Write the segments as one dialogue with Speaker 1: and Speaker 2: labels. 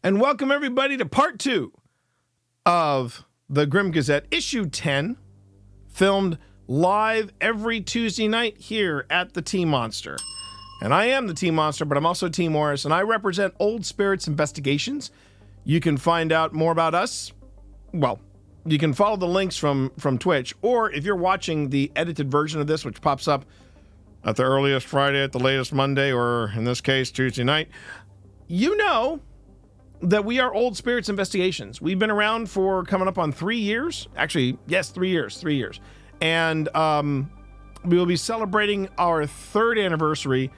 Speaker 1: and welcome everybody to part 2 of the Grim Gazette, issue 10, filmed live every Tuesday night here at the T-Monster. And I am the T-Monster, but I'm also T. Morris, and I represent Old Spirits Investigations. You can find out more about us. Well, you can follow the links from Twitch, or if you're watching the edited version of this, which pops up at the earliest Friday, at the latest Monday, or in this case, Tuesday night, you know that we are Old Spirits Investigations. We've been around for coming up on 3 years. Actually, yes, 3 years. 3 years. And we will be celebrating our 3rd anniversary,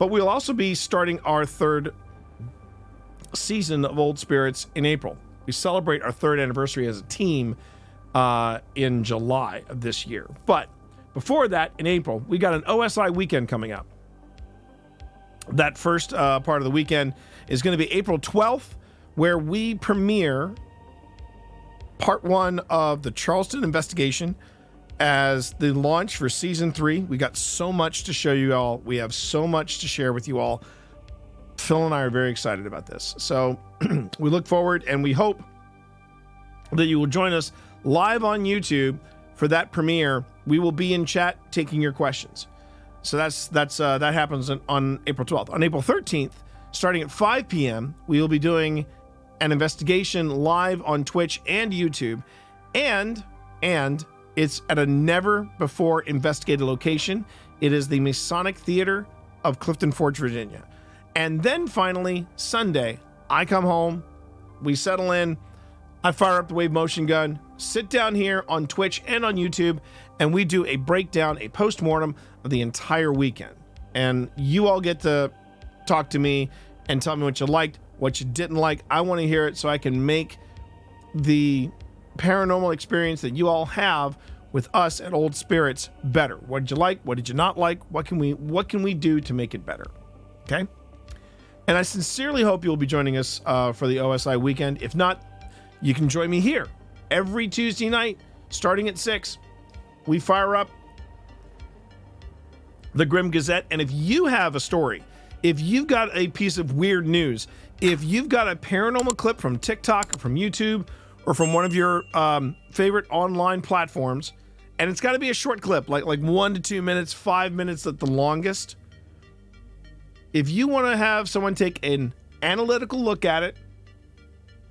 Speaker 1: but we'll also be starting our 3rd season of Old Spirits in April. We celebrate our 3rd anniversary as a team in July of this year. But before that, in April, we got an OSI Weekend coming up. That first part of the weekend is going to be April 12th, where we premiere part 1 of the Charleston investigation as the launch for season 3. We got so much to show you all. We have so much to share with you all. Phil and I are very excited about this. So we look forward, and we hope that you will join us live on YouTube for that premiere. We will be in chat taking your questions. So that happens on April 12th. On April 13th, starting at 5 p.m., we will be doing an investigation live on Twitch and YouTube, and it's at a never-before investigated location. It is the Masonic Theater of Clifton Forge, Virginia. And then finally, Sunday, I come home, we settle in, I fire up the wave motion gun, sit down here on Twitch and on YouTube, and we do a breakdown, a post-mortem of the entire weekend. And you all get to talk to me and tell me what you liked, what you didn't like. I want to hear it so I can make the paranormal experience that you all have with us at Old Spirits better. What did you like? What did you not like? What can we do to make it better? Okay? And I sincerely hope you'll be joining us for the OSI Weekend. If not, you can join me here every Tuesday night, starting at 6. We fire up the Grim Gazette, and if you have a story, if you've got a piece of weird news, if you've got a paranormal clip from TikTok or from YouTube or from one of your favorite online platforms, and it's got to be a short clip, like 1 to 2 minutes, 5 minutes at the longest. If you want to have someone take an analytical look at it,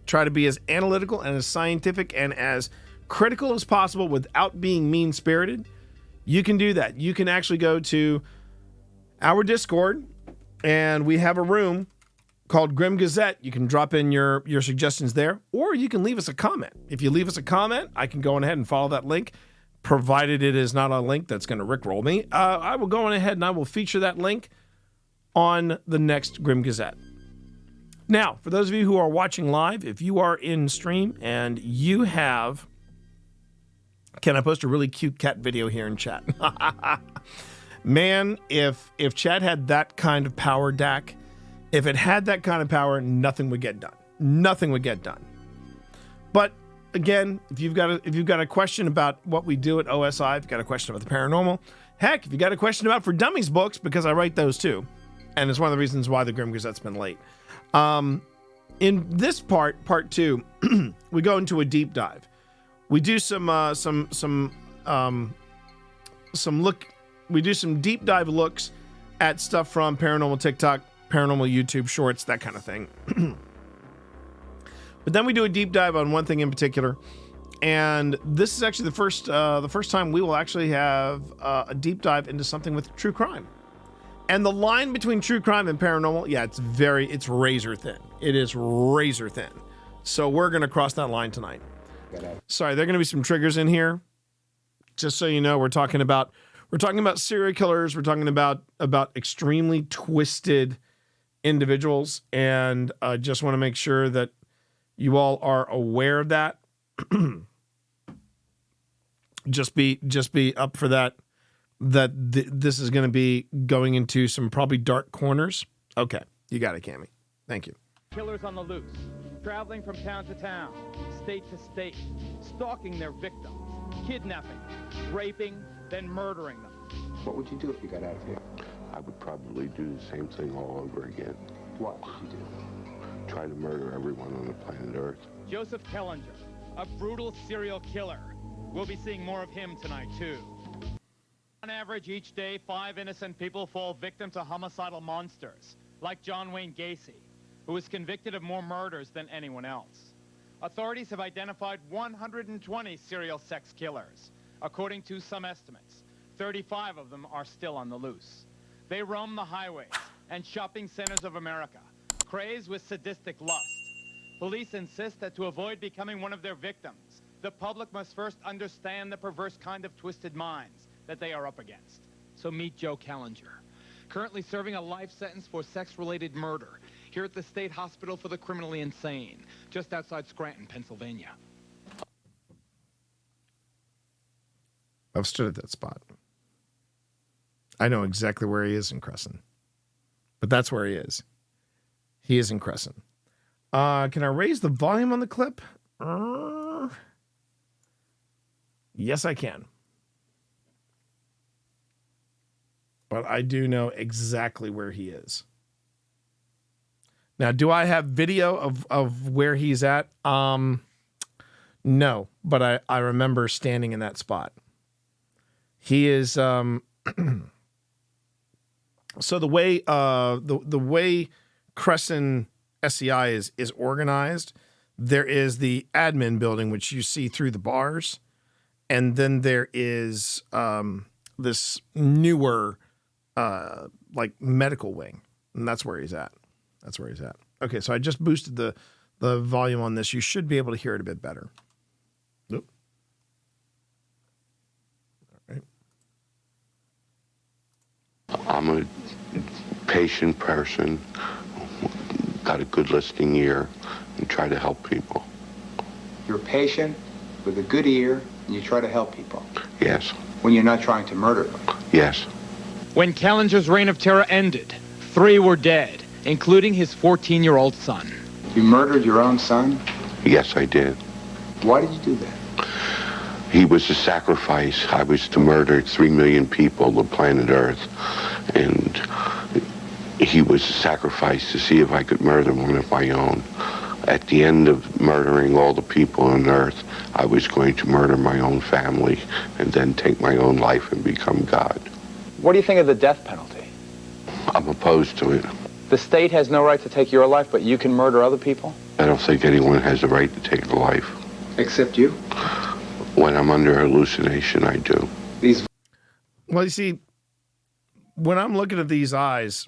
Speaker 1: try to be as analytical and as scientific and as critical as possible without being mean-spirited, you can do that. You can actually go to our Discord, and we have a room called Grim Gazette. You can drop in your suggestions there, or you can leave us a comment. If you leave us a comment, I can go on ahead and follow that link, provided it is not a link that's going to rickroll me. I will go on ahead and I will feature that link on the next Grim Gazette. Now, for those of you who are watching live, if you are in stream and you have... Can I post a really cute cat video here in chat? Man, if chat had that kind of power, Dak, if it had that kind of power, nothing would get done. Nothing would get done. But again, if you've got a question about what we do at OSI, if you've got a question about the paranormal, heck, if you got a question about For Dummies books, because I write those too, and it's one of the reasons why the Grim Gazette's been late. In this part 2, we go into a deep dive. We do some deep dive looks at stuff from paranormal TikTok, paranormal YouTube shorts, that kind of thing. But then we do a deep dive on one thing in particular, and this is actually the first time we will actually have a deep dive into something with true crime. And the line between true crime and paranormal, yeah, it's razor thin. It is razor thin. So we're going to cross that line tonight. Sorry, there are going to be some triggers in here. Just so you know, we're talking about serial killers. We're talking about extremely twisted individuals, and just want to make sure that you all are aware of that. just be up for that. This is going to be going into some probably dark corners. Okay, you got it, Cammie. Thank you.
Speaker 2: Killers on the loose, traveling from town to town, state to state, stalking their victims, kidnapping, raping, then murdering them.
Speaker 3: What would you do if you got out of here?
Speaker 4: I would probably do the same thing all over again.
Speaker 3: What would you do? try to murder everyone on the planet Earth.
Speaker 2: Joseph Kalinger, a brutal serial killer. We'll be seeing more of him tonight, too. On average, each day, 5 innocent people fall victim to homicidal monsters, like John Wayne Gacy, who was convicted of more murders than anyone else. Authorities have identified 120 serial sex killers. According to some estimates, 35 of them are still on the loose. They roam the highways and shopping centers of America, crazed with sadistic lust. Police insist that to avoid becoming one of their victims, the public must first understand the perverse kind of twisted minds that they are up against. So meet Joe Kalinger, currently serving a life sentence for sex-related murder here at the State Hospital for the Criminally Insane, just outside Scranton, Pennsylvania.
Speaker 1: I've stood at that spot. I know exactly where he is in Cresson. But that's where he is. He is in Cresson. Can I raise the volume on the clip? Yes, I can. But I do know exactly where he is. Now, do I have video of where he's at? No, but I remember standing in that spot. He is so the way the way Cresson SCI is organized, there is the admin building which you see through the bars, and then there is this newer like medical wing, and that's where he's at. That's where he's at. Okay, so I just boosted the volume on this. You should be able to hear it a bit better. Nope. All right.
Speaker 3: I'm a patient person, got a good listening ear, and try to help people.
Speaker 4: You're a patient with a good ear, and you try to help people.
Speaker 3: Yes.
Speaker 4: When you're not trying to murder them.
Speaker 3: Yes.
Speaker 2: When Kalinger's reign of terror ended, 3 were dead, including his 14-year-old son.
Speaker 4: You murdered your own son?
Speaker 3: Yes, I did.
Speaker 4: Why did you do that?
Speaker 3: He was a sacrifice. I was to murder 3 million people, the planet Earth. And he was a sacrifice to see if I could murder one of my own. At the end of murdering all the people on Earth, I was going to murder my own family and then take my own life and become God.
Speaker 4: What do you think of the death penalty?
Speaker 3: I'm opposed to it.
Speaker 4: The state has no right to take your life, but you can murder other people?
Speaker 3: I don't think anyone has the right to take a life.
Speaker 4: Except you?
Speaker 3: When I'm under hallucination, I do.
Speaker 1: Well, you see, when I'm looking at these eyes,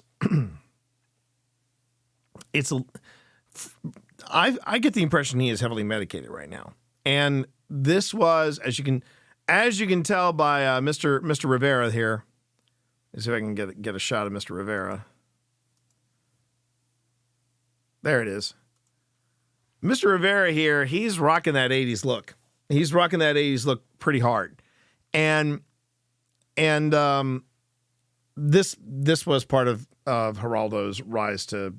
Speaker 1: I get the impression he is heavily medicated right now. And this was, as you can tell by Mr. Rivera here. Let's see if I can get a shot of Mr. Rivera. There it is. Mr. Rivera here, he's rocking that 80s look. He's rocking that 80s look pretty hard. And this was part of Geraldo's rise to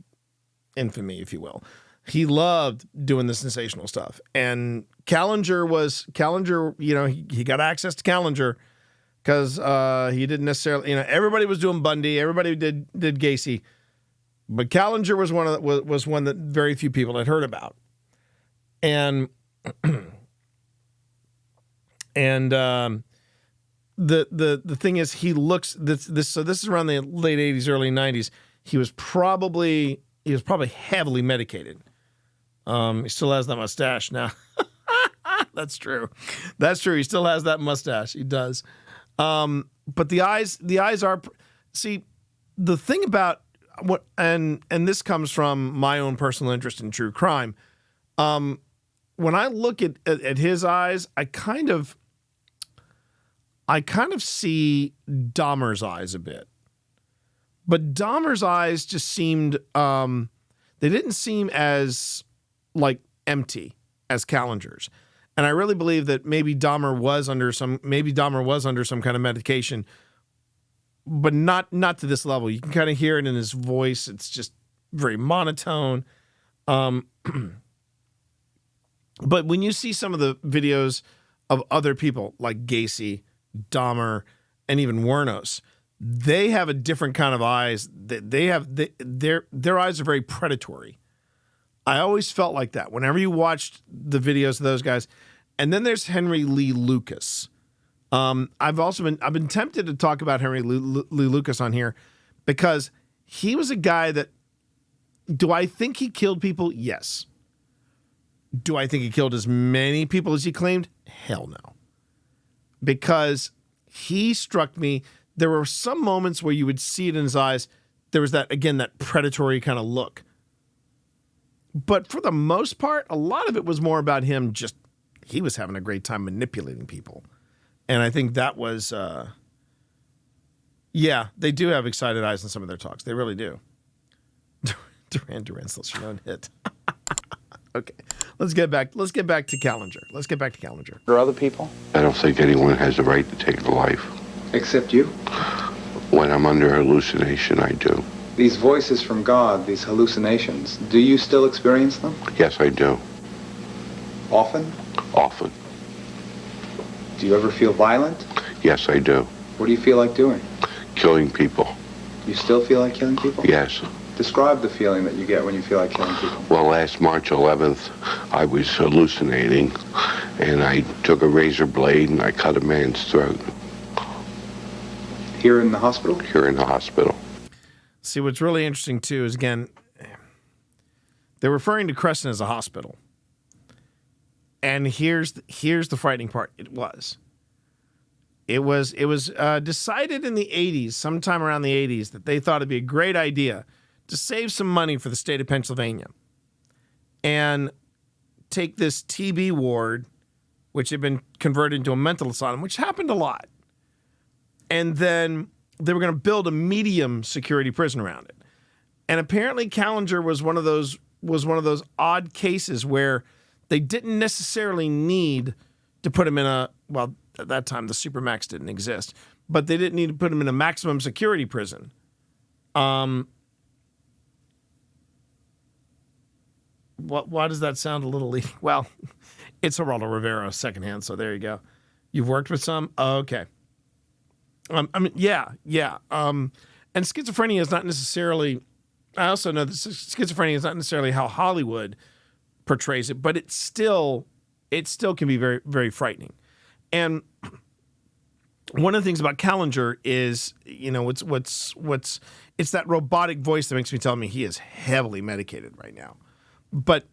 Speaker 1: infamy, if you will. He loved doing the sensational stuff. And Kalinger, you know, he got access to Kalinger because he didn't necessarily, you know, everybody was doing Bundy, everybody did Gacy. But Kalinger was one that very few people had heard about. And the thing is, he looks this. So this is around the late 80s, early 90s. He was probably heavily medicated. He still has that mustache now. That's true. That's true. He still has that mustache. He does. But the eyes are. See, the thing about what, and this comes from my own personal interest in true crime. When I look at his eyes, I kind of see Dahmer's eyes a bit. But Dahmer's eyes just seemed, they didn't seem as like empty as Kalinger's. And I really believe that maybe Dahmer was under some kind of medication, but not to this level. You can kind of hear it in his voice. It's just very monotone. But when you see some of the videos of other people like Gacy, Dahmer, and even Wuornos, they have a different kind of eyes. Their eyes are very predatory. I always felt like that whenever you watched the videos of those guys. And then there's Henry Lee Lucas. I've been tempted to talk about Henry Lee Lucas on here because he was a guy that, do I think he killed people? Yes. Do I think he killed as many people as he claimed? Hell no. Because he struck me, there were some moments where you would see it in his eyes. There was that predatory kind of look. But for the most part, a lot of it was more about him he was having a great time manipulating people. And I think that was, they do have excited eyes in some of their talks. They really do. Duran still your own hit. Okay, let's get back to Kalinger.
Speaker 4: There are other people?
Speaker 3: I don't think anyone has the right to take a life.
Speaker 4: Except you?
Speaker 3: When I'm under hallucination, I do.
Speaker 4: These voices from God, these hallucinations, do you still experience them?
Speaker 3: Yes, I do.
Speaker 4: Often?
Speaker 3: Often.
Speaker 4: Do you ever feel violent?
Speaker 3: Yes, I do.
Speaker 4: What do you feel like doing?
Speaker 3: Killing people.
Speaker 4: You still feel like killing people?
Speaker 3: Yes.
Speaker 4: Describe the feeling that you get when you feel like killing people.
Speaker 3: Well, last March 11th, I was hallucinating, and I took a razor blade and I cut a man's throat.
Speaker 4: Here in the hospital?
Speaker 3: Here in the hospital.
Speaker 1: See, what's really interesting, too, is, again, they're referring to Cresson as a hospital. And here's the frightening part. It was decided in the 80s, sometime around the 80s, that they thought it'd be a great idea to save some money for the state of Pennsylvania and take this TB ward, which had been converted into a mental asylum, which happened a lot. And then they were going to build a medium security prison around it. And apparently Kalinger was one of those odd cases where they didn't necessarily need to put him in at that time the Supermax didn't exist, but they didn't need to put him in a maximum security prison. Why does that sound a little leading? Well, it's Geraldo Rivera secondhand, so there you go. You've worked with some? Okay. Yeah. And schizophrenia is not necessarily, I also know that schizophrenia is not necessarily how Hollywood portrays it, but it still can be very, very frightening. And one of the things about Kalinger is, it's that robotic voice that makes me tell me he is heavily medicated right now. But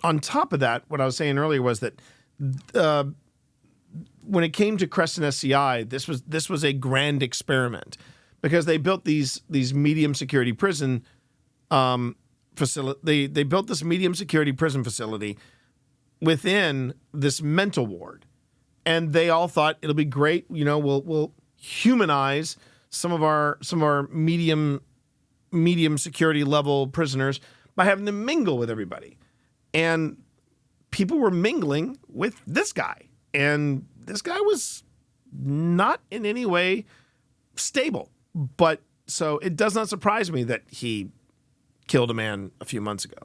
Speaker 1: on top of that, what I was saying earlier was that when it came to Cresson SCI, this was a grand experiment because they built these medium security prison facility. They built this medium security prison facility within this mental ward, and they all thought it'll be great. We'll humanize some of our medium security level prisoners by having them mingle with everybody. And people were mingling with this guy. And this guy was not in any way stable. But so it does not surprise me that he killed a man a few months ago.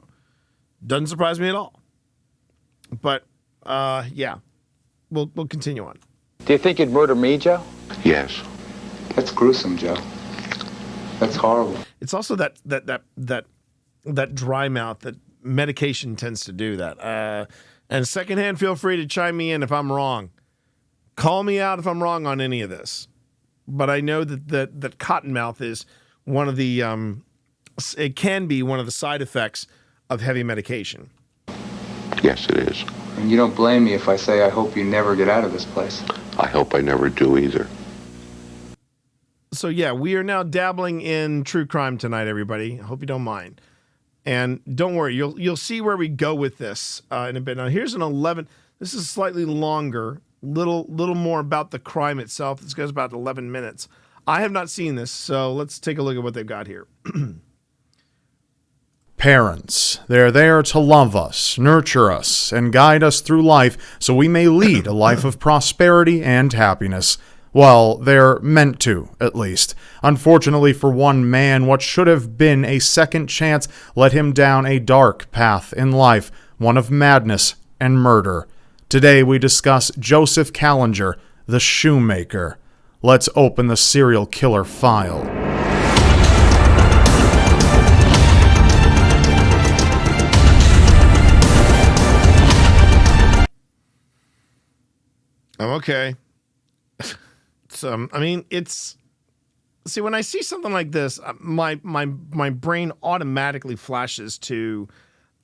Speaker 1: Doesn't surprise me at all. But, we'll continue on.
Speaker 4: Do you think you'd murder me, Joe?
Speaker 3: Yes.
Speaker 4: That's gruesome, Joe. That's horrible.
Speaker 1: It's also that dry mouth that medication tends to do that. And secondhand, feel free to chime me in if I'm wrong. Call me out if I'm wrong on any of this. But I know that cottonmouth is one of the it can be one of the side effects of heavy medication.
Speaker 3: Yes, it is.
Speaker 4: And you don't blame me if I say I hope you never get out of this place.
Speaker 3: I hope I never do either.
Speaker 1: So yeah, we are now dabbling in true crime tonight, everybody. I hope you don't mind. And don't worry, you'll see where we go with this in a bit. Now here's an 11. This is slightly longer, little more about the crime itself. This goes about 11 minutes. I have not seen this, so let's take a look at what they've got here.
Speaker 5: Parents, they're there to love us, nurture us, and guide us through life so we may lead a life of prosperity and happiness. Well, they're meant to, at least. Unfortunately for one man, what should have been a second chance led him down a dark path in life, one of madness and murder. Today we discuss Joseph Kalinger, the Shoemaker. Let's open the serial killer file.
Speaker 1: Okay. I mean, it's... See, when I see something like this, my brain automatically flashes to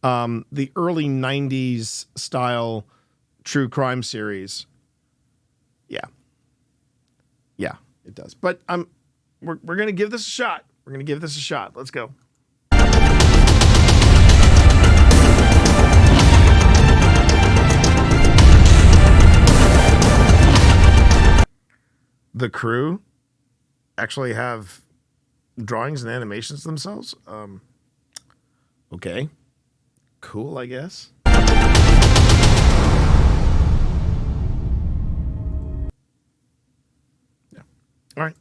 Speaker 1: the early 90s style true crime series. Yeah, it does. But we're going to give this a shot. We're going to give this a shot. Let's go. The crew actually have drawings and animations themselves. Okay. Cool, I guess. Yeah. All right.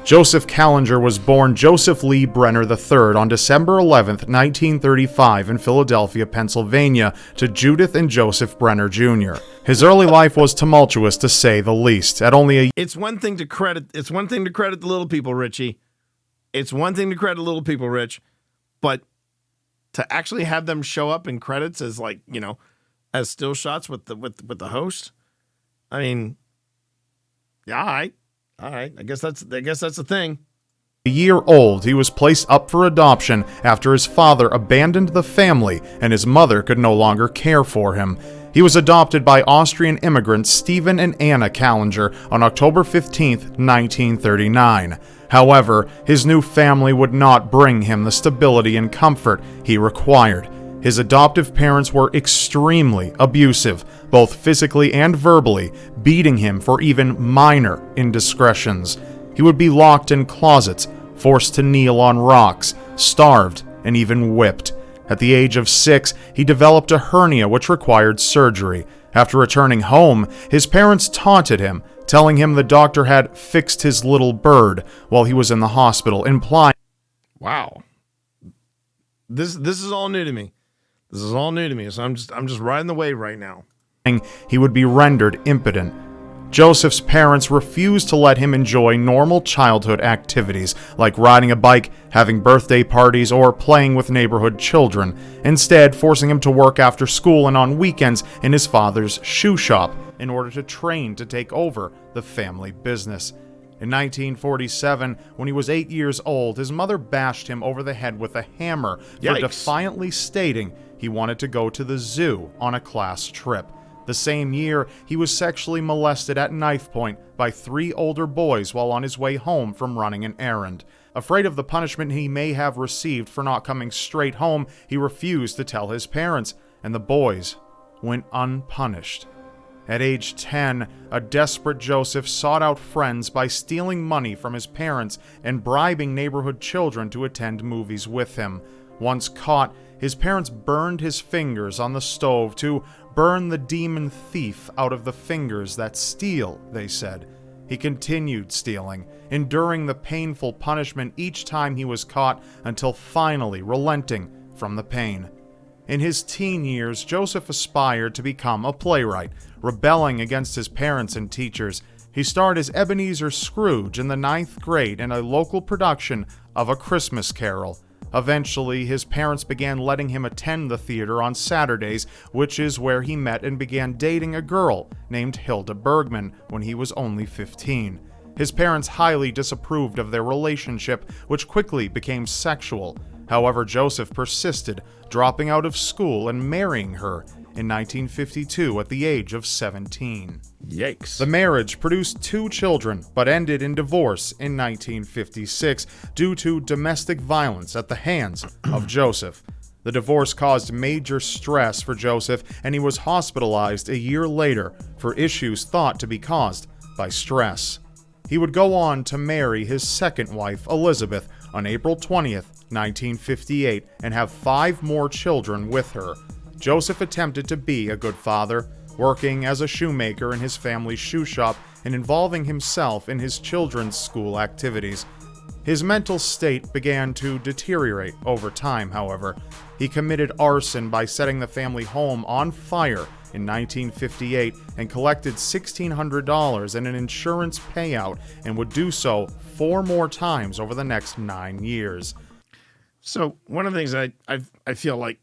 Speaker 5: Joseph Kalinger was born Joseph Lee Brenner III on December 11th, 1935 in Philadelphia, Pennsylvania, to Judith and Joseph Brenner Jr. His early life was tumultuous, to say the least. At only a
Speaker 1: It's one thing to credit the little people, Richie. It's one thing to credit little people, Rich, but to actually have them show up in credits as, like, you know, as still shots with the host. I mean, yeah, all right. I guess that's the thing.
Speaker 5: A year old, he was placed up for adoption after his father abandoned the family and his mother could no longer care for him. He was adopted by Austrian immigrants Stephen and Anna Kalinger on October 15, 1939. However, his new family would not bring him the stability and comfort he required. His adoptive parents were extremely abusive, both physically and verbally, beating him for even minor indiscretions. He would be locked in closets, forced to kneel on rocks, starved, and even whipped. At the age of 6, he developed a hernia which required surgery. After returning home, his parents taunted him, telling him the doctor had fixed his little bird while he was in the hospital, implying...
Speaker 1: Wow. This is all new to me. This is all new to me, so I'm just riding the wave right now.
Speaker 5: He would be rendered impotent. Joseph's parents refused to let him enjoy normal childhood activities like riding a bike, having birthday parties, or playing with neighborhood children, instead forcing him to work after school and on weekends in his father's shoe shop in order to train to take over the family business. In 1947, when he was 8 years old, his mother bashed him over the head with a hammer for defiantly stating he wanted to go to the zoo on a class trip. The same year, he was sexually molested at knife point by 3 older boys while on his way home from running an errand. Afraid of the punishment he may have received for not coming straight home, he refused to tell his parents, and the boys went unpunished. At age 10, a desperate Joseph sought out friends by stealing money from his parents and bribing neighborhood children to attend movies with him. Once caught, his parents burned his fingers on the stove to burn the demon thief out of the fingers that steal, they said. He continued stealing, enduring the painful punishment each time he was caught until finally relenting from the pain. In his teen years, Joseph aspired to become a playwright, rebelling against his parents and teachers. He starred as Ebenezer Scrooge in the 9th grade in a local production of A Christmas Carol. Eventually, his parents began letting him attend the theater on Saturdays, which is where he met and began dating a girl named Hilda Bergman when he was only 15. His parents highly disapproved of their relationship, which quickly became sexual. However, Joseph persisted, dropping out of school and marrying her in 1952 at the age of 17.
Speaker 1: Yikes.
Speaker 5: The marriage produced 2 children, but ended in divorce in 1956 due to domestic violence at the hands of Joseph. The divorce caused major stress for Joseph, and he was hospitalized a year later for issues thought to be caused by stress. He would go on to marry his second wife, Elizabeth, on April 20th, 1958, and have 5 more children with her. Joseph attempted to be a good father, working as a shoemaker in his family's shoe shop and involving himself in his children's school activities. His mental state began to deteriorate over time, however. He committed arson by setting the family home on fire in 1958 and collected $1,600 in an insurance payout and would do so 4 more times over the next 9 years.
Speaker 1: So one of the things I feel like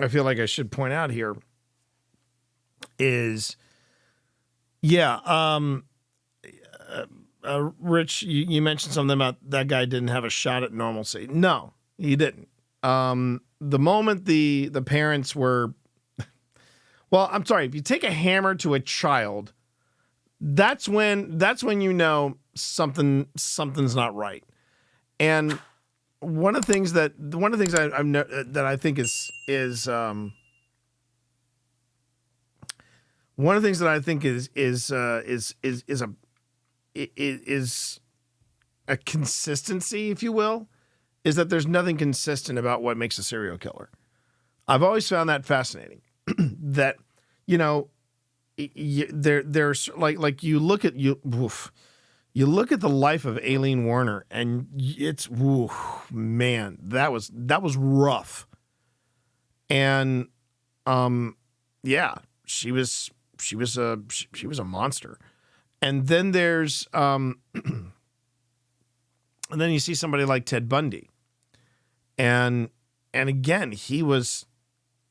Speaker 1: I should point out here, is, yeah. Rich, you mentioned something about that guy didn't have a shot at normalcy. No, he didn't. The moment the parents were, well, I'm sorry, if you take a hammer to a child, that's when you know something's not right. And one of the things that I think is one of the things that I think is a consistency, if you will, is that there's nothing consistent about what makes a serial killer. I've always found that fascinating. That, you know, there's like you look at the life of Aileen Warner, and it's, man, that was rough. And yeah, she was a monster. And then there's and then you see somebody like Ted Bundy. And again, he was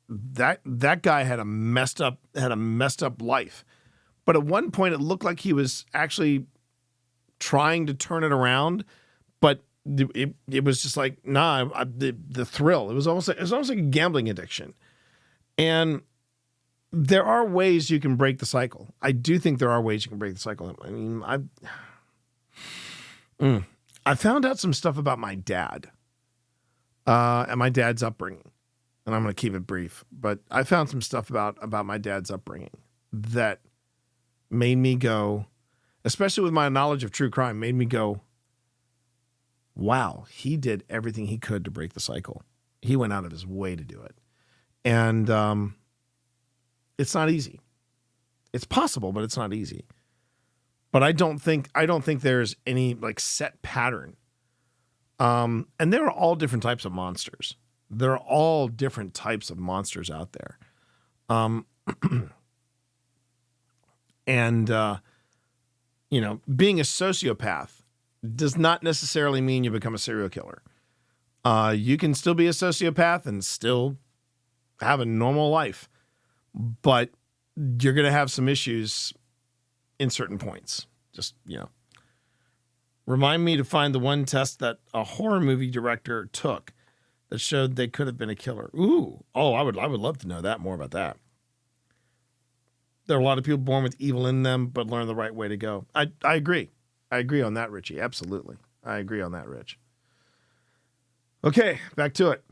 Speaker 1: that guy had a messed up life. But at one point it looked like he was actually trying to turn it around, but it was just like, nah, the thrill. It was almost like a gambling addiction. And there are ways you can break the cycle. I do think there are ways you can break the cycle. I mean, I found out some stuff about my dad and my dad's upbringing. And I'm going to keep it brief. But I found some stuff about my dad's upbringing that made me go, especially with my knowledge of true crime, made me go, wow, he did everything he could to break the cycle. He went out of his way to do it. And it's not easy. It's possible, but it's not easy. But I don't think there's any like set pattern. And there are all different types of monsters. There are all different types of monsters out there. And you know, being a sociopath does not necessarily mean you become a serial killer. You can still be a sociopath and still have a normal life, but you're going to have some issues in certain points. Just, you know, remind me to find the one test that a horror movie director took that showed they could have been a killer. Ooh. Oh, I would love to know that, more about that. There are a lot of people born with evil in them, but learn the right way to go. I agree. I agree on that, Richie. Absolutely. I agree on that, Rich. Okay, back to it.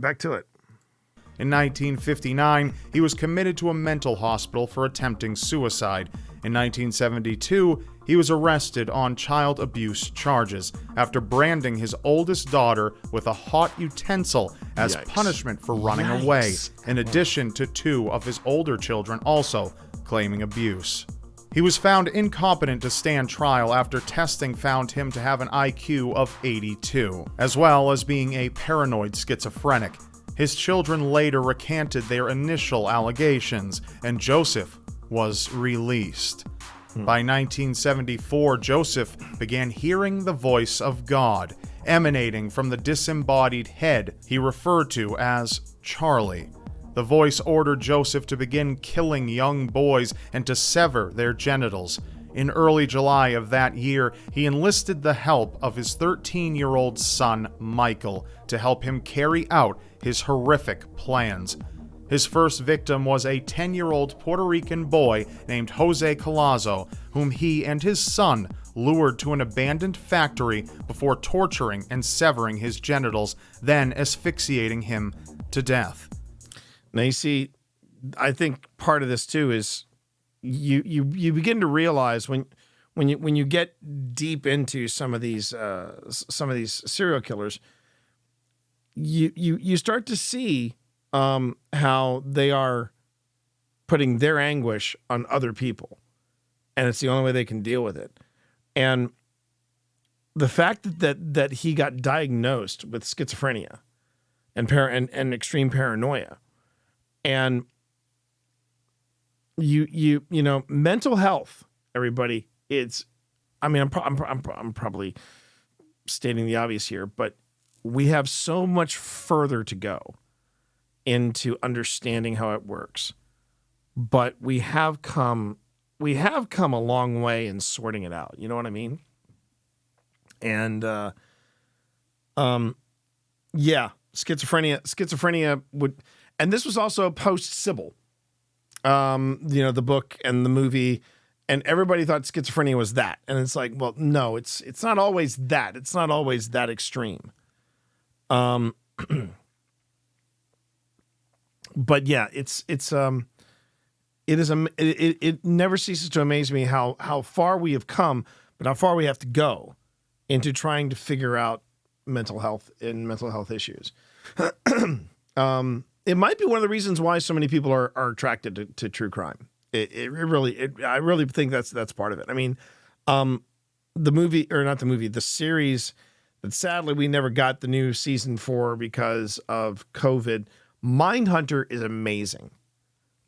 Speaker 5: In 1959, he was committed to a mental hospital for attempting suicide. In 1972, he was arrested on child abuse charges after branding his oldest daughter with a hot utensil as punishment for running away, in addition to 2 of his older children also claiming abuse. He was found incompetent to stand trial after testing found him to have an IQ of 82, as well as being a paranoid schizophrenic. His children later recanted their initial allegations, and Joseph was released. By 1974, Joseph began hearing the voice of God emanating from the disembodied head he referred to as Charlie. The voice ordered Joseph to begin killing young boys and to sever their genitals. In early July of that year, he enlisted the help of his 13-year-old son, Michael, to help him carry out his horrific plans. His first victim was a 10-year-old Puerto Rican boy named Jose Colazo, whom he and his son lured to an abandoned factory before torturing and severing his genitals, then asphyxiating him to death.
Speaker 1: Now, you see, I think part of this too is you begin to realize when you get deep into some of these serial killers, you start to see how they are putting their anguish on other people, and it's the only way they can deal with it. And the fact that he got diagnosed with schizophrenia and extreme paranoia. And you know, mental health, everybody, I'm probably stating the obvious here, but we have so much further to go into understanding how it works. but we have come a long way in sorting it out. You know what I mean? And yeah, schizophrenia would, and this was also post Sybil. The book and the movie, and everybody thought schizophrenia was that. And it's like, well, no, it's not always that. It's not always that extreme. But yeah, it never ceases to amaze me how far we have come, but how far we have to go into trying to figure out mental health issues. It might be one of the reasons why so many people are attracted to true crime. I really think that's part of it. I mean, the series that sadly we never got the new season for because of COVID. Mindhunter is amazing.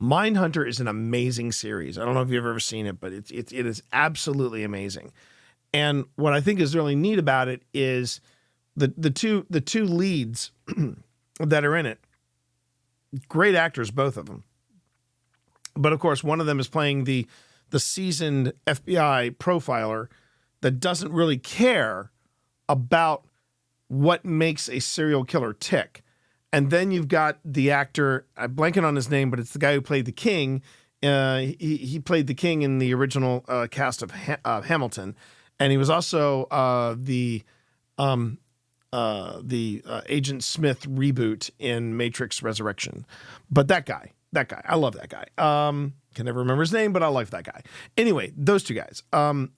Speaker 1: Mindhunter is an amazing series. I don't know if you've ever seen it, but it is absolutely amazing. And what I think is really neat about it is the two leads that are in it. Great actors, both of them. But of course, one of them is playing the seasoned FBI profiler that doesn't really care about what makes a serial killer tick. And then you've got the actor, I'm blanking on his name, but it's the guy who played the king. He played the king in the original cast of Hamilton. And he was also the Agent Smith reboot in Matrix Resurrection. But that guy, I love that guy. Can never remember his name, but I like that guy. Anyway, those two guys.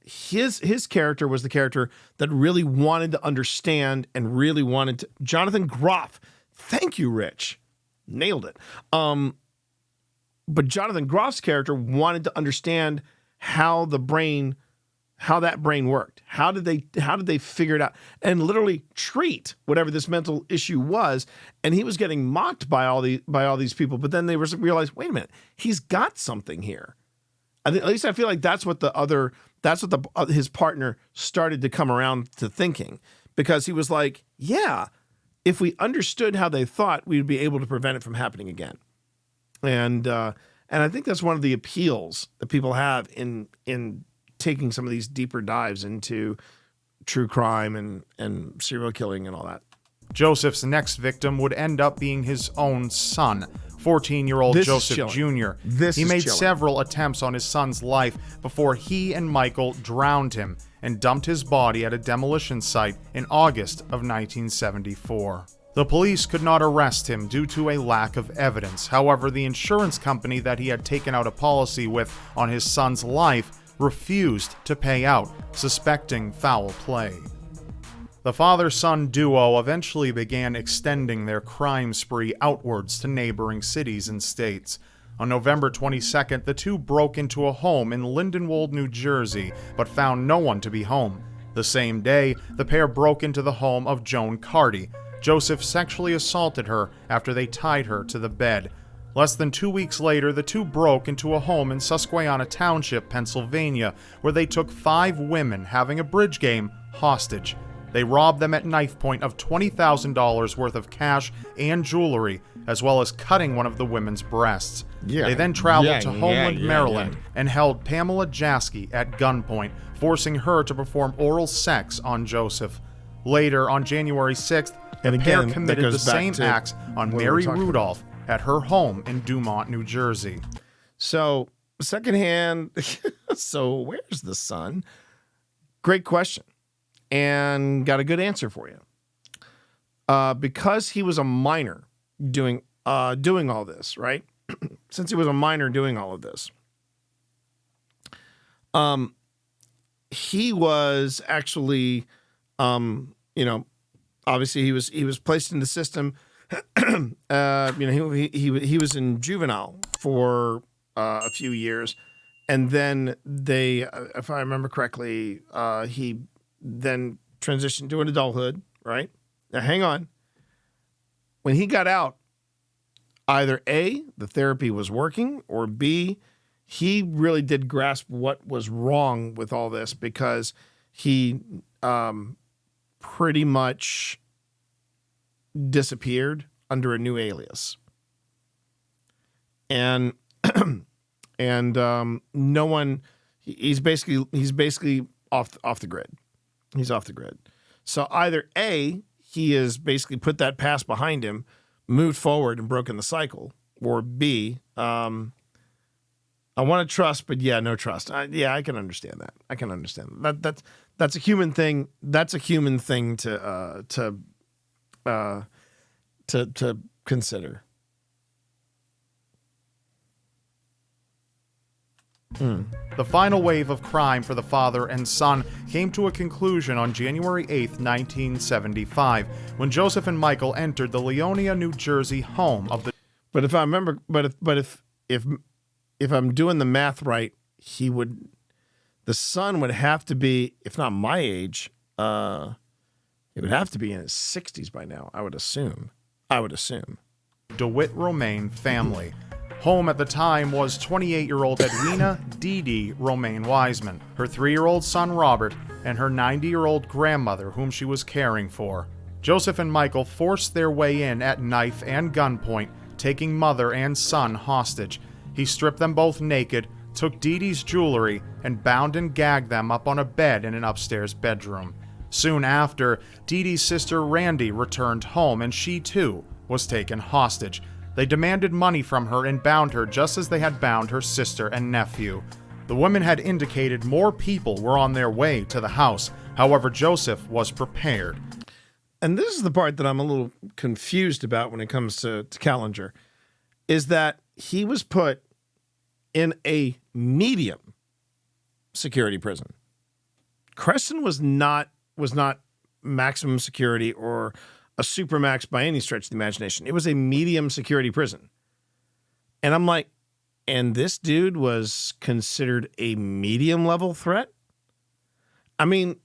Speaker 1: His character was the character that really wanted to understand and really wanted to. Jonathan Groff. Thank you, Rich. Nailed it. But Jonathan Groff's character wanted to understand how that brain worked. How did they figure it out and literally treat whatever this mental issue was? And he was getting mocked by all these people. But then they realized, wait a minute, he's got something here. At least I feel like that's what his partner started to come around to thinking, because he was like, yeah, if we understood how they thought, we'd be able to prevent it from happening again. And I think that's one of the appeals that people have in taking some of these deeper dives into true crime and serial killing and all that.
Speaker 5: Joseph's next victim would end up being his own son, 14-year-old Joseph Jr. He made several attempts on his son's life before he and Michael drowned him and dumped his body at a demolition site in August of 1974. The police could not arrest him due to a lack of evidence. However, the insurance company that he had taken out a policy with on his son's life refused to pay out, suspecting foul play. The father-son duo eventually began extending their crime spree outwards to neighboring cities and states. On November 22nd, the two broke into a home in Lindenwold, New Jersey, but found no one to be home. The same day, the pair broke into the home of Joan Carty. Joseph sexually assaulted her after they tied her to the bed. Less than 2 weeks later, the two broke into a home in Susquehanna Township, Pennsylvania, where they took 5 women having a bridge game hostage. They robbed them at knife point of $20,000 worth of cash and jewelry, as well as cutting one of the women's breasts. They then traveled to Homeland, Maryland, and held Pamela Jaski at gunpoint, forcing her to perform oral sex on Joseph. Later, on January 6th, the pair committed the same acts on Mary Rudolph at her home in Dumont, New Jersey.
Speaker 1: So, secondhand, so where's the son? Great question. And got a good answer for you. Because he was a minor doing all this, right? Since he was a minor doing all of this, he was actually, obviously he was placed in the system. He was in juvenile for a few years, and then they, if I remember correctly, he then transitioned to an adulthood, right? Now, hang on. When he got out, either A, the therapy was working, or B, he really did grasp what was wrong with all this, because he pretty much disappeared under a new alias. And and no one. He's basically off the grid. He's off the grid. So either A, he has basically put that past behind him, moved forward, and broken the cycle, or B, I want to trust, but yeah, no trust. I can understand that. I can understand that. That's a human thing. That's a human thing to consider.
Speaker 5: The final wave of crime for the father and son came to a conclusion on January 8, 1975, when Joseph and Michael entered the Leonia, New Jersey home of the...
Speaker 1: But if I remember, if I'm doing the math right, the son would have to be, if not my age, it would have to be in his 60s by now, I would assume.
Speaker 5: DeWitt Romaine family. Home at the time was 28-year-old Edwina Dee Dee Romaine Wiseman, her 3-year-old son Robert, and her 90-year-old grandmother whom she was caring for. Joseph and Michael forced their way in at knife and gunpoint, taking mother and son hostage. He stripped them both naked, took Dee Dee's jewelry, and bound and gagged them up on a bed in an upstairs bedroom. Soon after, Dee Dee's sister Randy returned home, and she too was taken hostage. They demanded money from her and bound her just as they had bound her sister and nephew. The women had indicated more people were on their way to the house. However, Joseph was prepared.
Speaker 1: And this is the part that I'm a little confused about when it comes to Kalinger, is that he was put in a medium security prison. Cresson was not maximum security or a supermax by any stretch of the imagination. It was a medium security prison. And I'm like, and this dude was considered a medium level threat? I mean,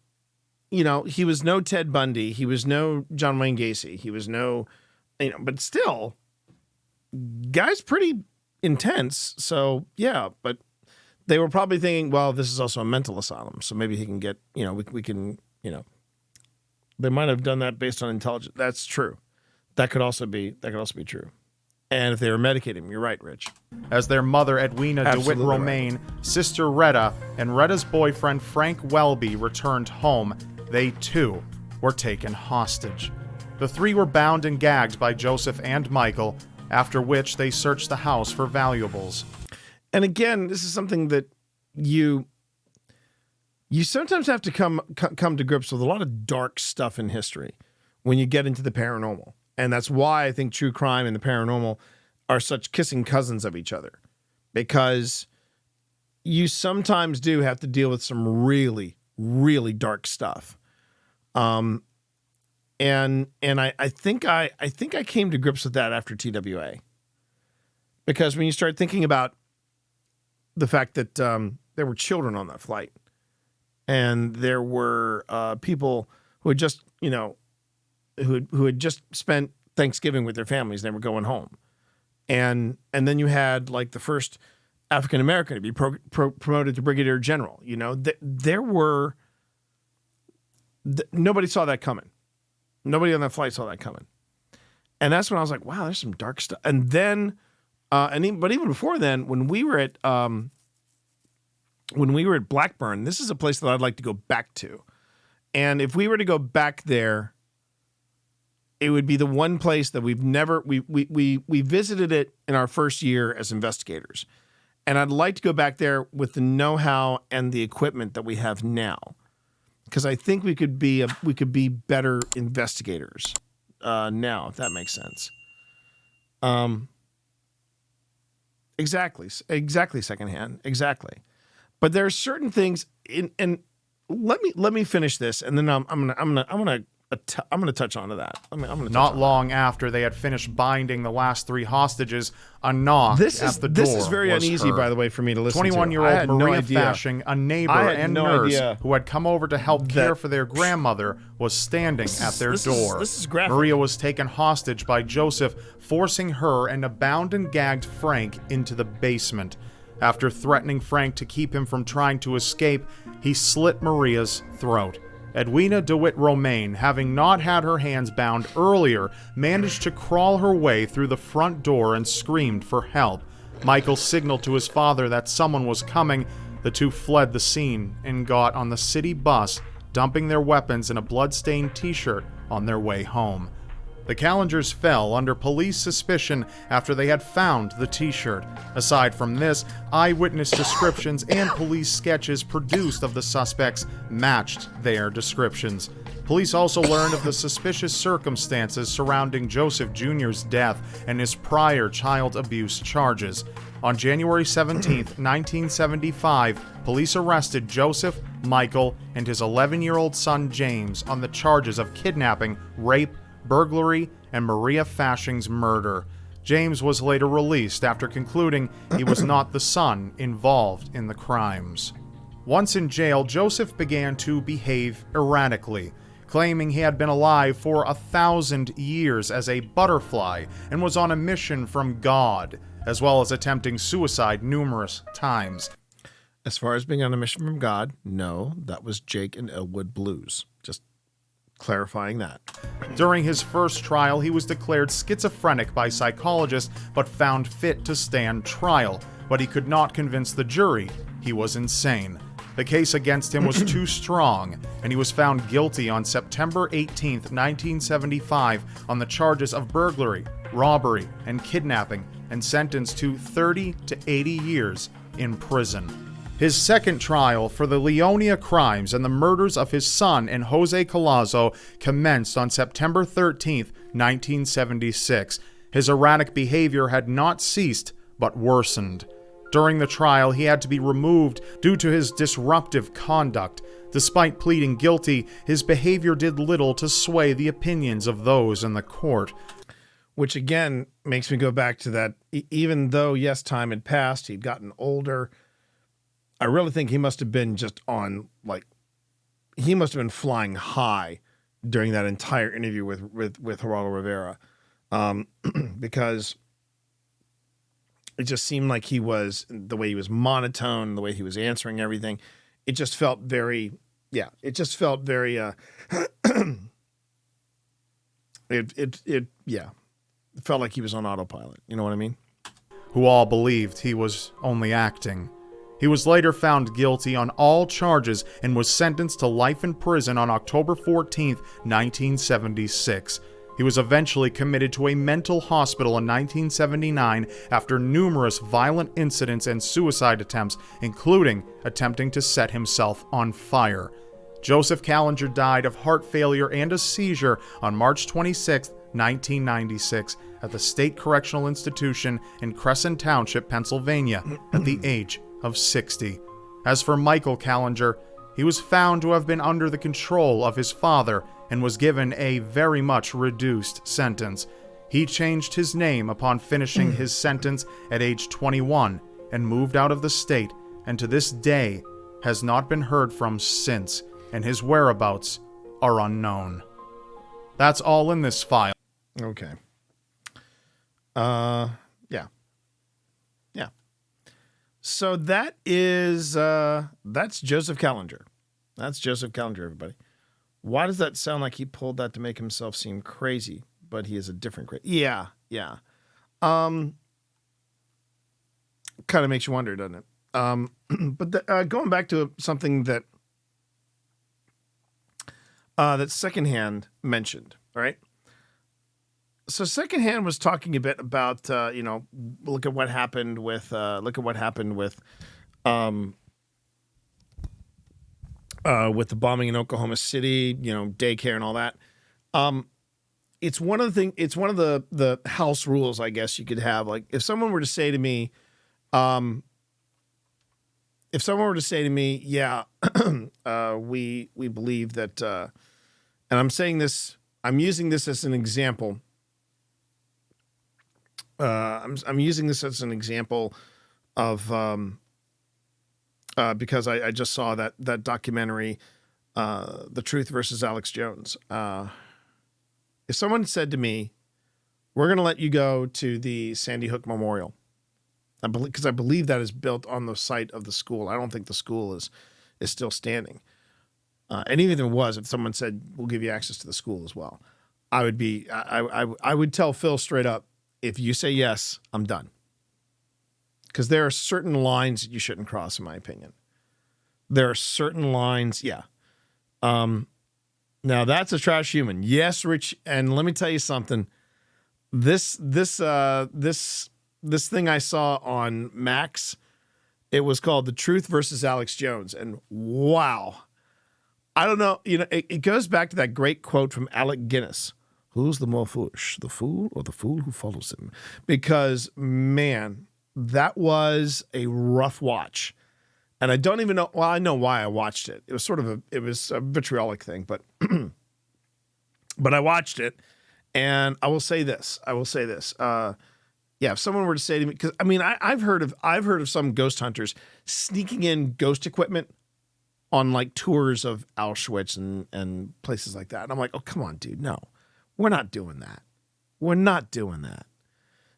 Speaker 1: you know, he was no Ted Bundy. He was no John Wayne Gacy. He was no, you know, but still, guy's pretty intense. So, yeah, but they were probably thinking, well, this is also a mental asylum. So maybe he can get, you know, we can, you know, they might have done that based on intelligence. That's true. That could also be true. And if they were medicating him, you're right, Rich.
Speaker 5: As their mother, Edwina DeWitt Romaine, right, sister Retta, and Retta's boyfriend, Frank Welby, returned home, they too were taken hostage. The three were bound and gagged by Joseph and Michael, after which they searched the house for valuables.
Speaker 1: And again, this is something that you sometimes have to come to grips with a lot of dark stuff in history when you get into the paranormal. And that's why I think true crime and the paranormal are such kissing cousins of each other. Because you sometimes do have to deal with some really, really dark stuff. And I think I came to grips with that after TWA. Because when you start thinking about the fact that there were children on that flight, and there were people who had just, you know, who had just spent Thanksgiving with their families, and they were going home, and then you had like the first African American to be promoted to brigadier general. You know, there were nobody saw that coming. Nobody on that flight saw that coming, and that's when I was like, wow, there's some dark stuff. And then, but even before then, when we were at Blackburn, this is a place that I'd like to go back to. And if we were to go back there, it would be the one place that we visited it in our first year as investigators. And I'd like to go back there with the know-how and the equipment that we have now. Because I think we could be better investigators now, if that makes sense. Exactly, secondhand, exactly. But there are certain things and let me finish this, and then I'm gonna touch onto that.
Speaker 5: Not long after they had finished binding the last three hostages, a knock at the door.
Speaker 1: This is very uneasy,
Speaker 5: heard.
Speaker 1: by the way, for me to listen to.
Speaker 5: 21-year-old Maria Fashing, a neighbor and nurse who had come over to help care for their grandmother, was standing at their door.
Speaker 1: This is graphic.
Speaker 5: Maria was taken hostage by Joseph, forcing her and a bound and gagged Frank into the basement. After threatening Frank to keep him from trying to escape, he slit Maria's throat. Edwina DeWitt Romaine, having not had her hands bound earlier, managed to crawl her way through the front door and screamed for help. Michael signaled to his father that someone was coming. The two fled the scene and got on the city bus, dumping their weapons in a blood-stained t-shirt on their way home. The Kalingers fell under police suspicion after they had found the t-shirt. Aside from this, eyewitness descriptions and police sketches produced of the suspects matched their descriptions. Police also learned of the suspicious circumstances surrounding Joseph Jr.'s death and his prior child abuse charges. On January 17, 1975, police arrested Joseph, Michael, and his 11-year-old son James on the charges of kidnapping, rape, burglary, and Maria Fashing's murder. James was later released after concluding he was not the son involved in the crimes. Once in jail, Joseph began to behave erratically, claiming he had been alive for 1,000 years as a butterfly and was on a mission from God, as well as attempting suicide numerous times.
Speaker 1: As far as being on a mission from God, no, that was Jake and Elwood Blues. Just clarifying that.
Speaker 5: During his first trial, he was declared schizophrenic by psychologists but found fit to stand trial, but he could not convince the jury he was insane. The case against him was too strong, and he was found guilty on September 18, 1975 on the charges of burglary, robbery, and kidnapping, and sentenced to 30 to 80 years in prison. His second trial for the Leonia crimes and the murders of his son and Jose Collazo commenced on September 13, 1976. His erratic behavior had not ceased, but worsened. During the trial, he had to be removed due to his disruptive conduct. Despite pleading guilty, his behavior did little to sway the opinions of those in the court.
Speaker 1: Which again makes me go back to that, even though, yes, time had passed, he'd gotten older, I really think he must have been just on, he must have been flying high during that entire interview with Geraldo Rivera. Because it just seemed like he was, the way he was monotone, the way he was answering everything, it just felt very, it felt like he was on autopilot. You know what I mean?
Speaker 5: Who all believed he was only acting. He was later found guilty on all charges and was sentenced to life in prison on October 14, 1976. He was eventually committed to a mental hospital in 1979 after numerous violent incidents and suicide attempts, including attempting to set himself on fire. Joseph Kalinger died of heart failure and a seizure on March 26, 1996, at the State Correctional Institution in Cresson Township, Pennsylvania, at the age of 60. As for Michael Kalinger, he was found to have been under the control of his father and was given a very much reduced sentence. He changed his name upon finishing his sentence at age 21 and moved out of the state, and to this day has not been heard from since, and his whereabouts are unknown. That's all in this file.
Speaker 1: Okay. So that is, that's Joseph Kalinger. That's Joseph Kalinger, everybody. Why does that sound like he pulled that to make himself seem crazy, but he is a different crazy? Yeah. Kind of makes you wonder, doesn't it? But going back to something that that Secondhand mentioned, all right? So Secondhand was talking a bit about, look at what happened with the bombing in Oklahoma City, daycare and all that. It's one of the house rules, I guess you could have. Like if someone were to say to me, yeah, we believe that, and I'm using this as an example. I'm using this as an example of because I just saw that documentary, The Truth versus Alex Jones. If someone said to me, "We're going to let you go to the Sandy Hook Memorial," I believe that is built on the site of the school. I don't think the school is still standing. And even if it was, if someone said, "We'll give you access to the school as well," I would tell Phil straight up, if you say yes, I'm done. because there are certain lines that you shouldn't cross, in my opinion. There are certain lines, yeah. Now that's a trash human. Yes, Rich, and let me tell you something. This thing I saw on Max, it was called The Truth versus Alex Jones, and wow. I don't know, it goes back to that great quote from Alec Guinness. Who's the more foolish, the fool or the fool who follows him? Because, man, that was a rough watch. And I don't even know, well, I know why I watched it. It was it was a vitriolic thing, but but I watched it, and I will say this. Yeah, if someone were to say to me, because I mean, I've heard of some ghost hunters sneaking in ghost equipment on like tours of Auschwitz and places like that. And I'm like, oh, come on, dude. No, we're not doing that. We're not doing that.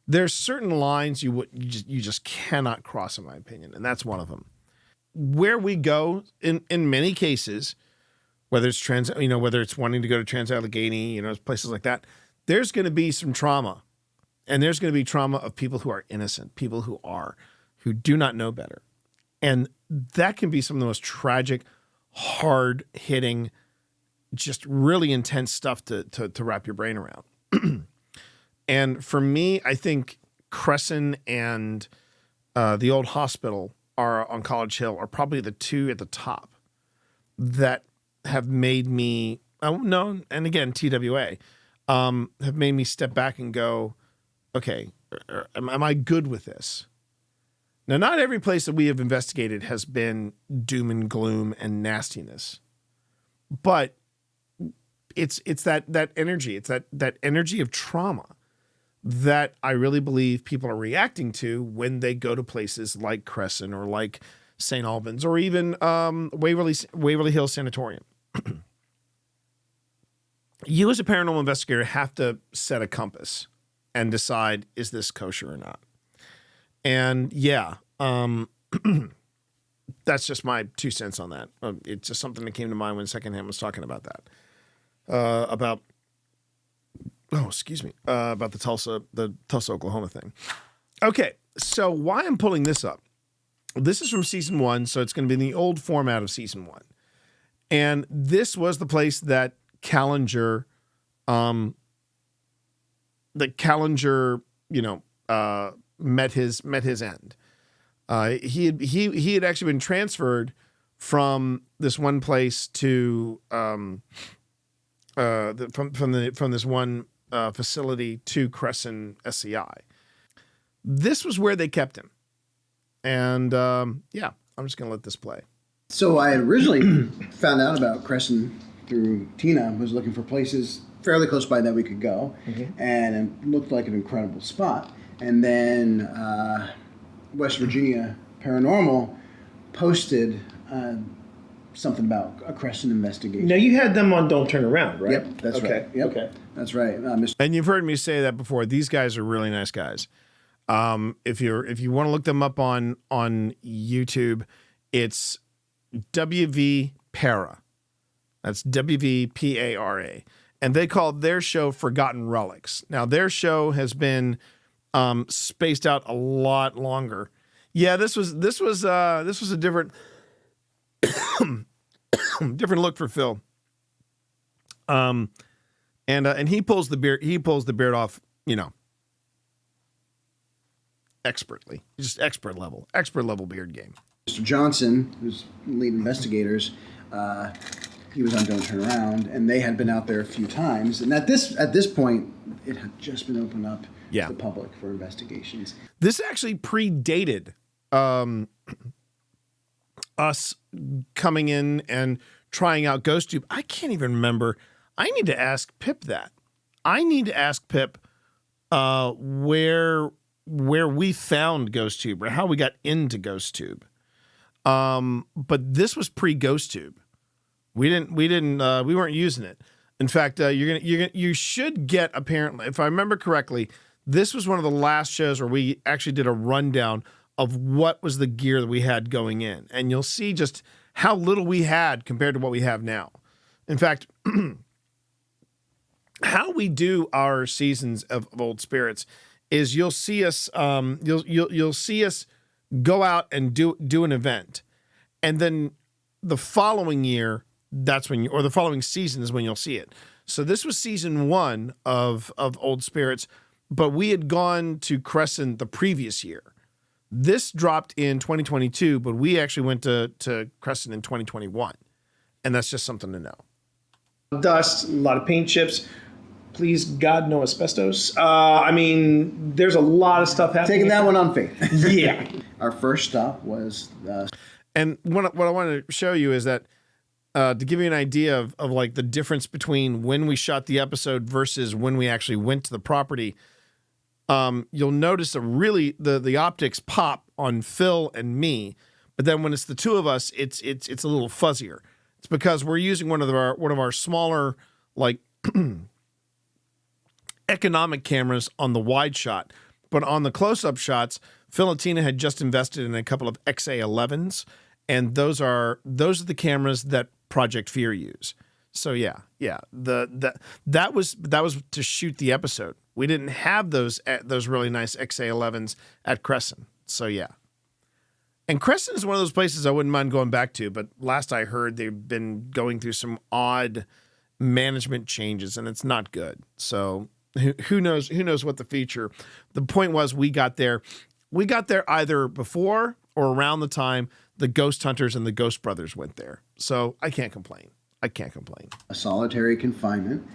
Speaker 1: There's certain lines you just cannot cross, in my opinion. And that's one of them. Where we go in many cases, whether it's whether it's wanting to go to Trans-Allegheny, places like that, there's going to be some trauma, and there's going to be trauma of people who are innocent, people who do not know better. And that can be some of the most tragic, hard-hitting, just really intense stuff to wrap your brain around. And for me, I think Cresson and the old hospital on College Hill are probably the two at the top that have made me, and again, TWA, have made me step back and go, okay, am I good with this? Now, not every place that we have investigated has been doom and gloom and nastiness, but it's that energy. It's that energy of trauma that I really believe people are reacting to when they go to places like Cresson or like St. Albans or even Waverly Hills Sanatorium. You as a paranormal investigator have to set a compass and decide, is this kosher or not? And yeah, that's just my 2 cents on that. It's just something that came to mind when Secondhand was talking about that. About the Tulsa, Oklahoma thing. Okay, so why I'm pulling this up. This is from season 1, so it's going to be in the old format of season 1. And this was the place that Kalinger, met his end. He had actually been transferred from this one place to from this one facility to Cresson SCI. This was where they kept him, and I'm just gonna let this play.
Speaker 6: So I originally found out about Cresson through Tina. Was looking for places fairly close by that we could go, and it looked like an incredible spot. And then West Virginia Paranormal posted something about a Cresson investigation.
Speaker 7: Now, you had them on Don't Turn Around, right?
Speaker 6: Yep, that's right. Yep.
Speaker 7: Okay.
Speaker 6: That's right.
Speaker 1: And you've heard me say that before. These guys are really nice guys. If you want to look them up on YouTube, it's WV Para. That's WVPARA. And they called their show Forgotten Relics. Now, their show has been spaced out a lot longer. Yeah, this was a different different look for Phil. And he pulls the beard off, expertly. Just expert level beard game.
Speaker 6: Mr. Johnson, who's lead investigators, he was on Don't Turn Around, and they had been out there a few times. And at this point, it had just been opened up to the public for investigations.
Speaker 1: This actually predated us coming in and trying out GhostTube. I can't even remember. I need to ask Pip that. I need to ask Pip where we found GhostTube or how we got into GhostTube. But this was pre-GhostTube. We weren't using it. In fact, you should get, apparently, if I remember correctly, this was one of the last shows where we actually did a rundown of what was the gear that we had going in. And you'll see just how little we had compared to what we have now. In fact, how we do our seasons of Old Spirits is you'll see us go out and do an event, and then the following year, that's when or the following season is when you'll see it. So this was season 1 of Old Spirits, but we had gone to Cresson the previous year. This dropped in 2022, but we actually went to Cresson in 2021, and that's just something to know.
Speaker 7: Dust, a lot of paint chips. Please, God, no asbestos. I mean, there's a lot of stuff happening.
Speaker 6: Taking that one on faith.
Speaker 7: Yeah.
Speaker 6: Our first stop was...
Speaker 1: And what I wanted to show you is that to give you an idea of like the difference between when we shot the episode versus when we actually went to the property, you'll notice that really the optics pop on Phil and me, but then when it's the two of us, it's a little fuzzier. It's because we're using one of our smaller like economic cameras on the wide shot, but on the close-up shots, Phil and Tina had just invested in a couple of XA11s, and those are the cameras that Project Fear use. So yeah, that was to shoot the episode. We didn't have those really nice XA11s at Cresson. So yeah. And Cresson is one of those places I wouldn't mind going back to, but last I heard they've been going through some odd management changes and it's not good. So who knows what the future. The point was we got there either before or around the time the Ghost Hunters and the Ghost Brothers went there. So I can't complain. A
Speaker 6: solitary confinement.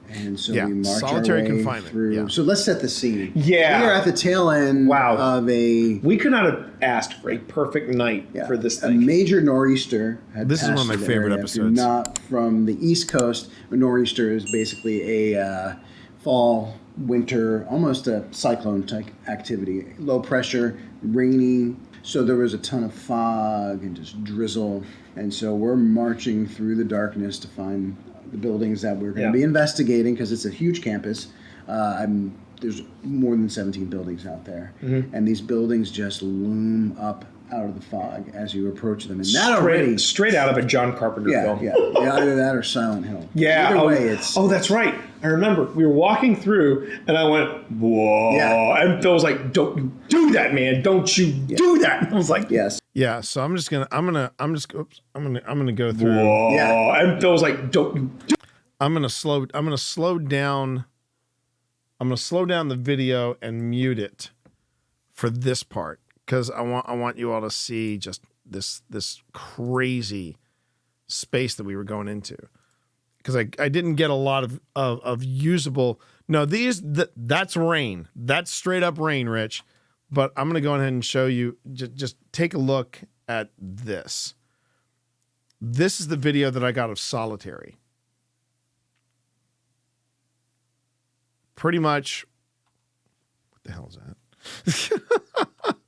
Speaker 6: And so
Speaker 1: yeah,
Speaker 6: we march
Speaker 1: solitary
Speaker 6: our way
Speaker 1: confinement.
Speaker 6: through.
Speaker 1: Yeah.
Speaker 6: So let's set the scene.
Speaker 7: Yeah.
Speaker 6: We are at the tail end of a...
Speaker 7: We could not have asked for a perfect night for this
Speaker 6: A
Speaker 7: thing.
Speaker 6: major nor'easter had
Speaker 1: This is
Speaker 6: passed
Speaker 1: one of my
Speaker 6: through the
Speaker 1: favorite
Speaker 6: area. If you're
Speaker 1: episodes.
Speaker 6: not from the East Coast, a nor'easter is basically a fall, winter, almost a cyclone-type activity. Low pressure, rainy. So there was a ton of fog and just drizzle. And so we're marching through the darkness to find the buildings that we're going to be investigating because it's a huge campus. There's more than 17 buildings out there. Mm-hmm. And these buildings just loom up out of the fog as you approach them. And that already...
Speaker 7: Straight out of a John Carpenter film.
Speaker 6: Yeah, either that or Silent Hill.
Speaker 7: Yeah.
Speaker 6: Either way, it's...
Speaker 7: Oh, that's right. I remember we were walking through and I went, whoa. Yeah. And Phil was like, don't you do that, man. Don't you do that. And I was like,
Speaker 6: yes.
Speaker 1: Yeah, so I'm gonna go through.
Speaker 7: Whoa. Yeah. And Phil was like, don't you do
Speaker 1: I'm gonna slow down the video and mute it for this part because I want you all to see just this crazy space that we were going into. Because I didn't get a lot of usable. No, that's rain. That's straight up rain, Rich. But I'm gonna go ahead and show you. Just take a look at this. This is the video that I got of Solitary. Pretty much. What the hell is that?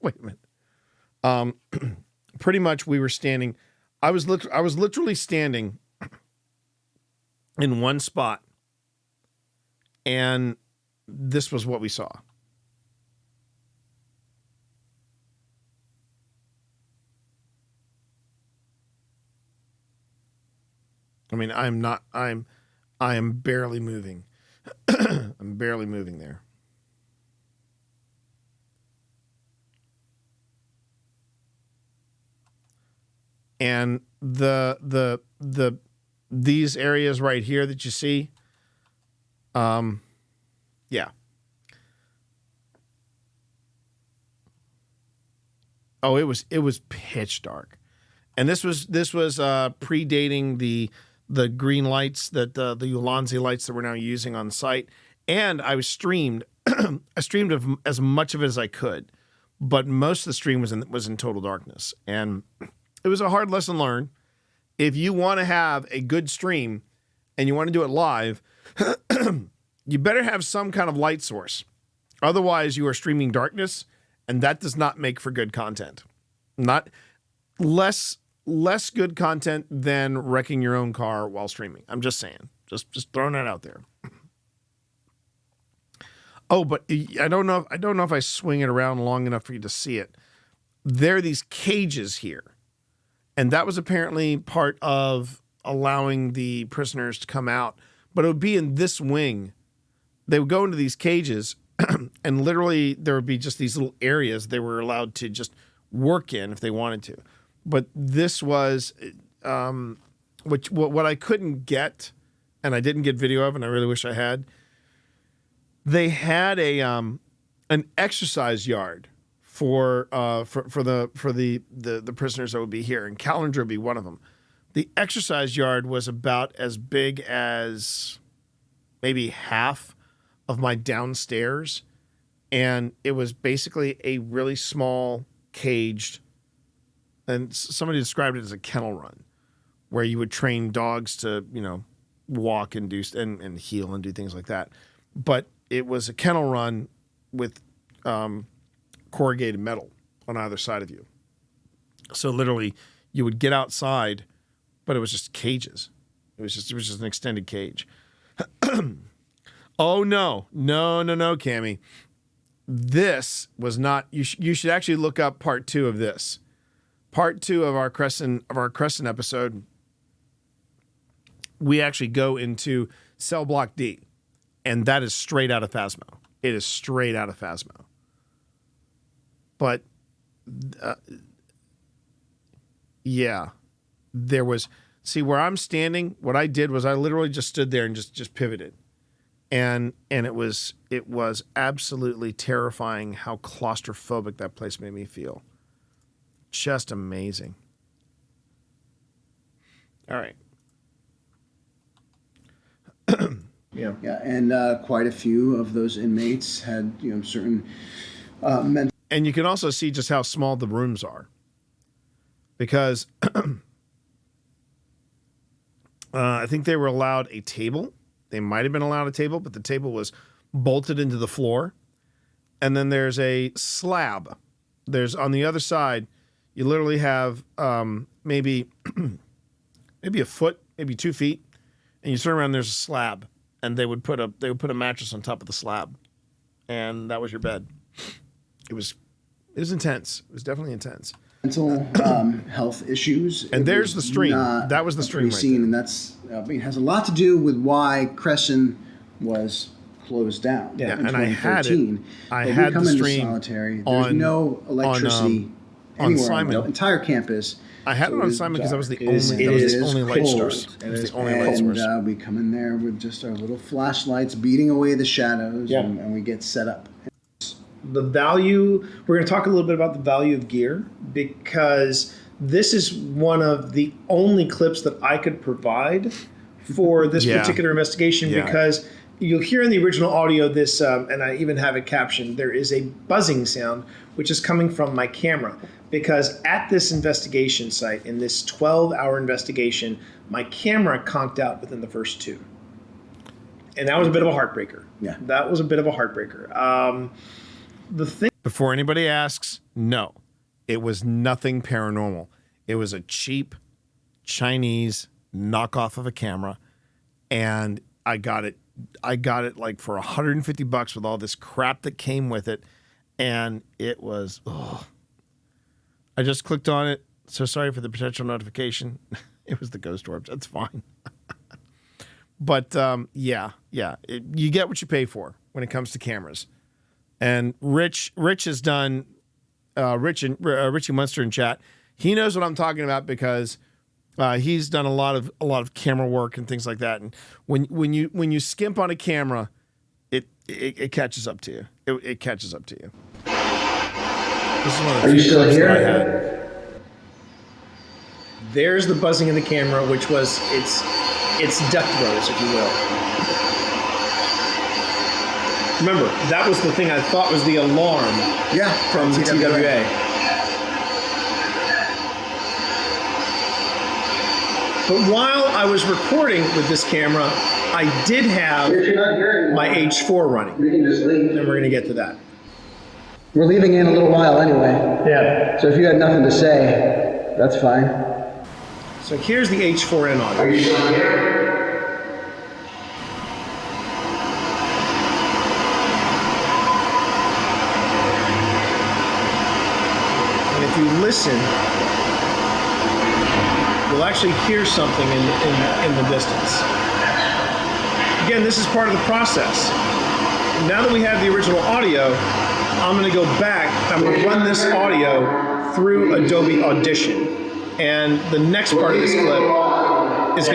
Speaker 1: Wait a minute. Pretty much, we were standing. I was literally standing in one spot, and this was what we saw. I mean, I am barely moving. I'm barely moving there. And these areas right here that you see, yeah. Oh, it was pitch dark. And this was predating the green lights that the Ulanzi lights that we're now using on site. And I streamed as much of it as I could, but most of the stream was in total darkness. And it was a hard lesson learned. If you want to have a good stream and you want to do it live, you better have some kind of light source. Otherwise, you are streaming darkness, and that does not make for good content. Not less good content than wrecking your own car while streaming. I'm just saying. Just throwing that out there. Oh, but I don't know if I swing it around long enough for you to see it. There are these cages here. And that was apparently part of allowing the prisoners to come out. But it would be in this wing. They would go into these cages and literally there would be just these little areas they were allowed to just work in if they wanted to. But this was, what I couldn't get, and I didn't get video of, and I really wish I had. They had an exercise yard for the prisoners that would be here, and Kalinger would be one of them. The exercise yard was about as big as maybe half of my downstairs, and it was basically a really small caged, and somebody described it as a kennel run, where you would train dogs to, walk and do and heel and do things like that. But it was a kennel run with corrugated metal on either side of you. So literally, you would get outside, but it was just cages. It was just an extended cage. Oh no, Cammie. This was not. You should actually look up part 2 of this. Part 2 of our Cresson episode. We actually go into cell block D, and that is straight out of Phasmo. It is straight out of Phasmo. But yeah, there was. See where I'm standing. What I did was I literally just stood there and just pivoted, and it was absolutely terrifying how claustrophobic that place made me feel. Just amazing. All right.
Speaker 6: Yeah, and quite a few of those inmates had certain mental.
Speaker 1: And you can also see just how small the rooms are, because I think they were allowed a table. They might have been allowed a table, but the table was bolted into the floor. And then there's a slab. There's on the other side. You literally have maybe a foot, maybe 2 feet, and you turn around. There's a slab, and they would put a mattress on top of the slab, and that was your bed. It was intense. It was definitely intense.
Speaker 6: Mental health issues.
Speaker 1: And there's the stream. That was the stream right there.
Speaker 6: And that's it has a lot to do with why Cresson was closed down.
Speaker 1: Yeah,
Speaker 6: in
Speaker 1: and I had it.
Speaker 6: 2013.
Speaker 1: I
Speaker 6: They
Speaker 1: had
Speaker 6: come
Speaker 1: the
Speaker 6: into
Speaker 1: stream
Speaker 6: solitary. There's
Speaker 1: on
Speaker 6: no electricity
Speaker 1: on
Speaker 6: anywhere
Speaker 1: Simon.
Speaker 6: on the entire campus.
Speaker 1: I had it on Simon because that was the only light source. It was the only light source.
Speaker 6: And we come in there with just our little flashlights, beating away the shadows,
Speaker 7: Yeah.
Speaker 6: and we get set up.
Speaker 7: The value, we're going to talk a little bit about the value of gear, because this is one of the only clips that I could provide for this particular investigation, because you'll hear in the original audio this, and I even have it captioned, there is a buzzing sound which is coming from my camera, because at this investigation site, in this 12-hour investigation, my camera conked out within the first 2. And that was a bit of a heartbreaker.
Speaker 6: Yeah.
Speaker 7: That was a bit of a heartbreaker. The thing.
Speaker 1: Before anybody asks, no, it was nothing paranormal. It was a cheap Chinese knockoff of a camera, and I got it like for $150 with all this crap that came with it, and it was. I just clicked on it. So sorry for the potential notification. It was the ghost orbs. That's fine. But you get what you pay for when it comes to cameras. And Rich has done Richie Munster in chat. He knows what I'm talking about because he's done a lot of camera work and things like that. And when you skimp on a camera, it catches up to you. It catches up to you. This is one of the few clips that I had.
Speaker 7: There's the buzzing in the camera, which was its death throes, if you will. Remember, that was the thing I thought was the alarm from the TWA. But while I was recording with this camera, I did have my H4 running.
Speaker 6: We can just leave.
Speaker 7: And we're going to get to that.
Speaker 6: We're leaving in a little while anyway.
Speaker 7: Yeah.
Speaker 6: So if you had nothing to say, that's fine.
Speaker 7: So here's the H4n audio.
Speaker 6: Are you still here?
Speaker 7: And if you listen, you'll actually hear something in the distance. Again, this is part of the process. now that we have the original audio, I'm going to go back. I'm going to run this audio through Adobe Audition, and the next part of this clip is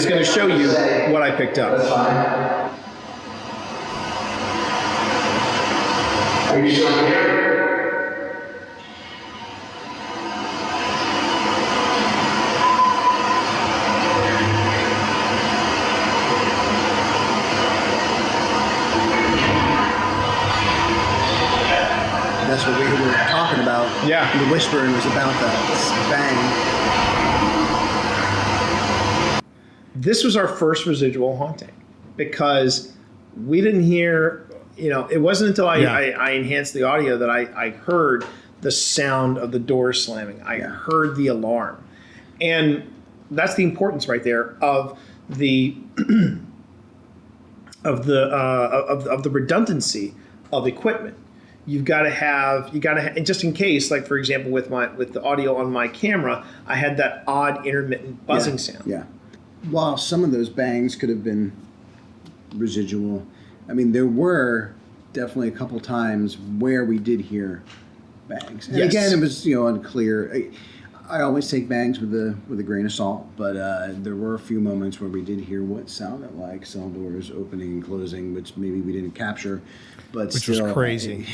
Speaker 7: going to show you what I picked up.
Speaker 3: Are you still here?
Speaker 6: That's what we were talking about.
Speaker 7: Yeah.
Speaker 6: The whispering was about that bang.
Speaker 7: This was our first residual haunting because we didn't hear, it wasn't until I enhanced the audio that I heard the sound of the door slamming. I heard the alarm. And that's the importance right there of the of the redundancy of equipment. You've got to have, and just in case, like for example, with the audio on my camera, I had that odd intermittent buzzing sound.
Speaker 6: Yeah. While some of those bangs could have been residual, I mean, there were definitely a couple times where we did hear bangs. And again, it was unclear. I always take bangs with a grain of salt, but there were a few moments where we did hear what sounded like cell doors opening and closing, which maybe we didn't capture, but
Speaker 1: which
Speaker 6: still,
Speaker 1: was crazy.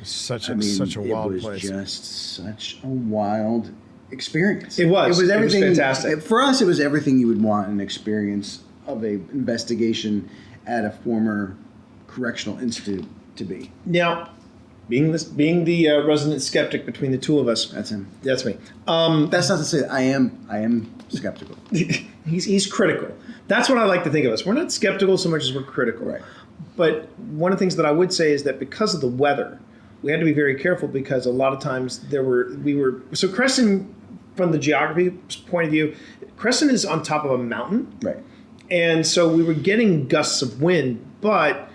Speaker 1: Such a wild place.
Speaker 6: It was just such a wild experience.
Speaker 7: It was everything. It was fantastic.
Speaker 6: For us, it was everything you would want an experience of a investigation at a former correctional institute to be.
Speaker 7: Now, being the resident skeptic between the two of us,
Speaker 6: That's him.
Speaker 7: that's me.
Speaker 6: That's not to say that I am skeptical.
Speaker 7: He's critical. That's what I like to think of us. We're not skeptical so much as we're critical.
Speaker 6: Right.
Speaker 7: But one of the things that I would say is that because of the weather, we had to be very careful because a lot of times so Cresson, from the geography point of view, Cresson is on top of a mountain.
Speaker 6: Right.
Speaker 7: And so we were getting gusts of wind, but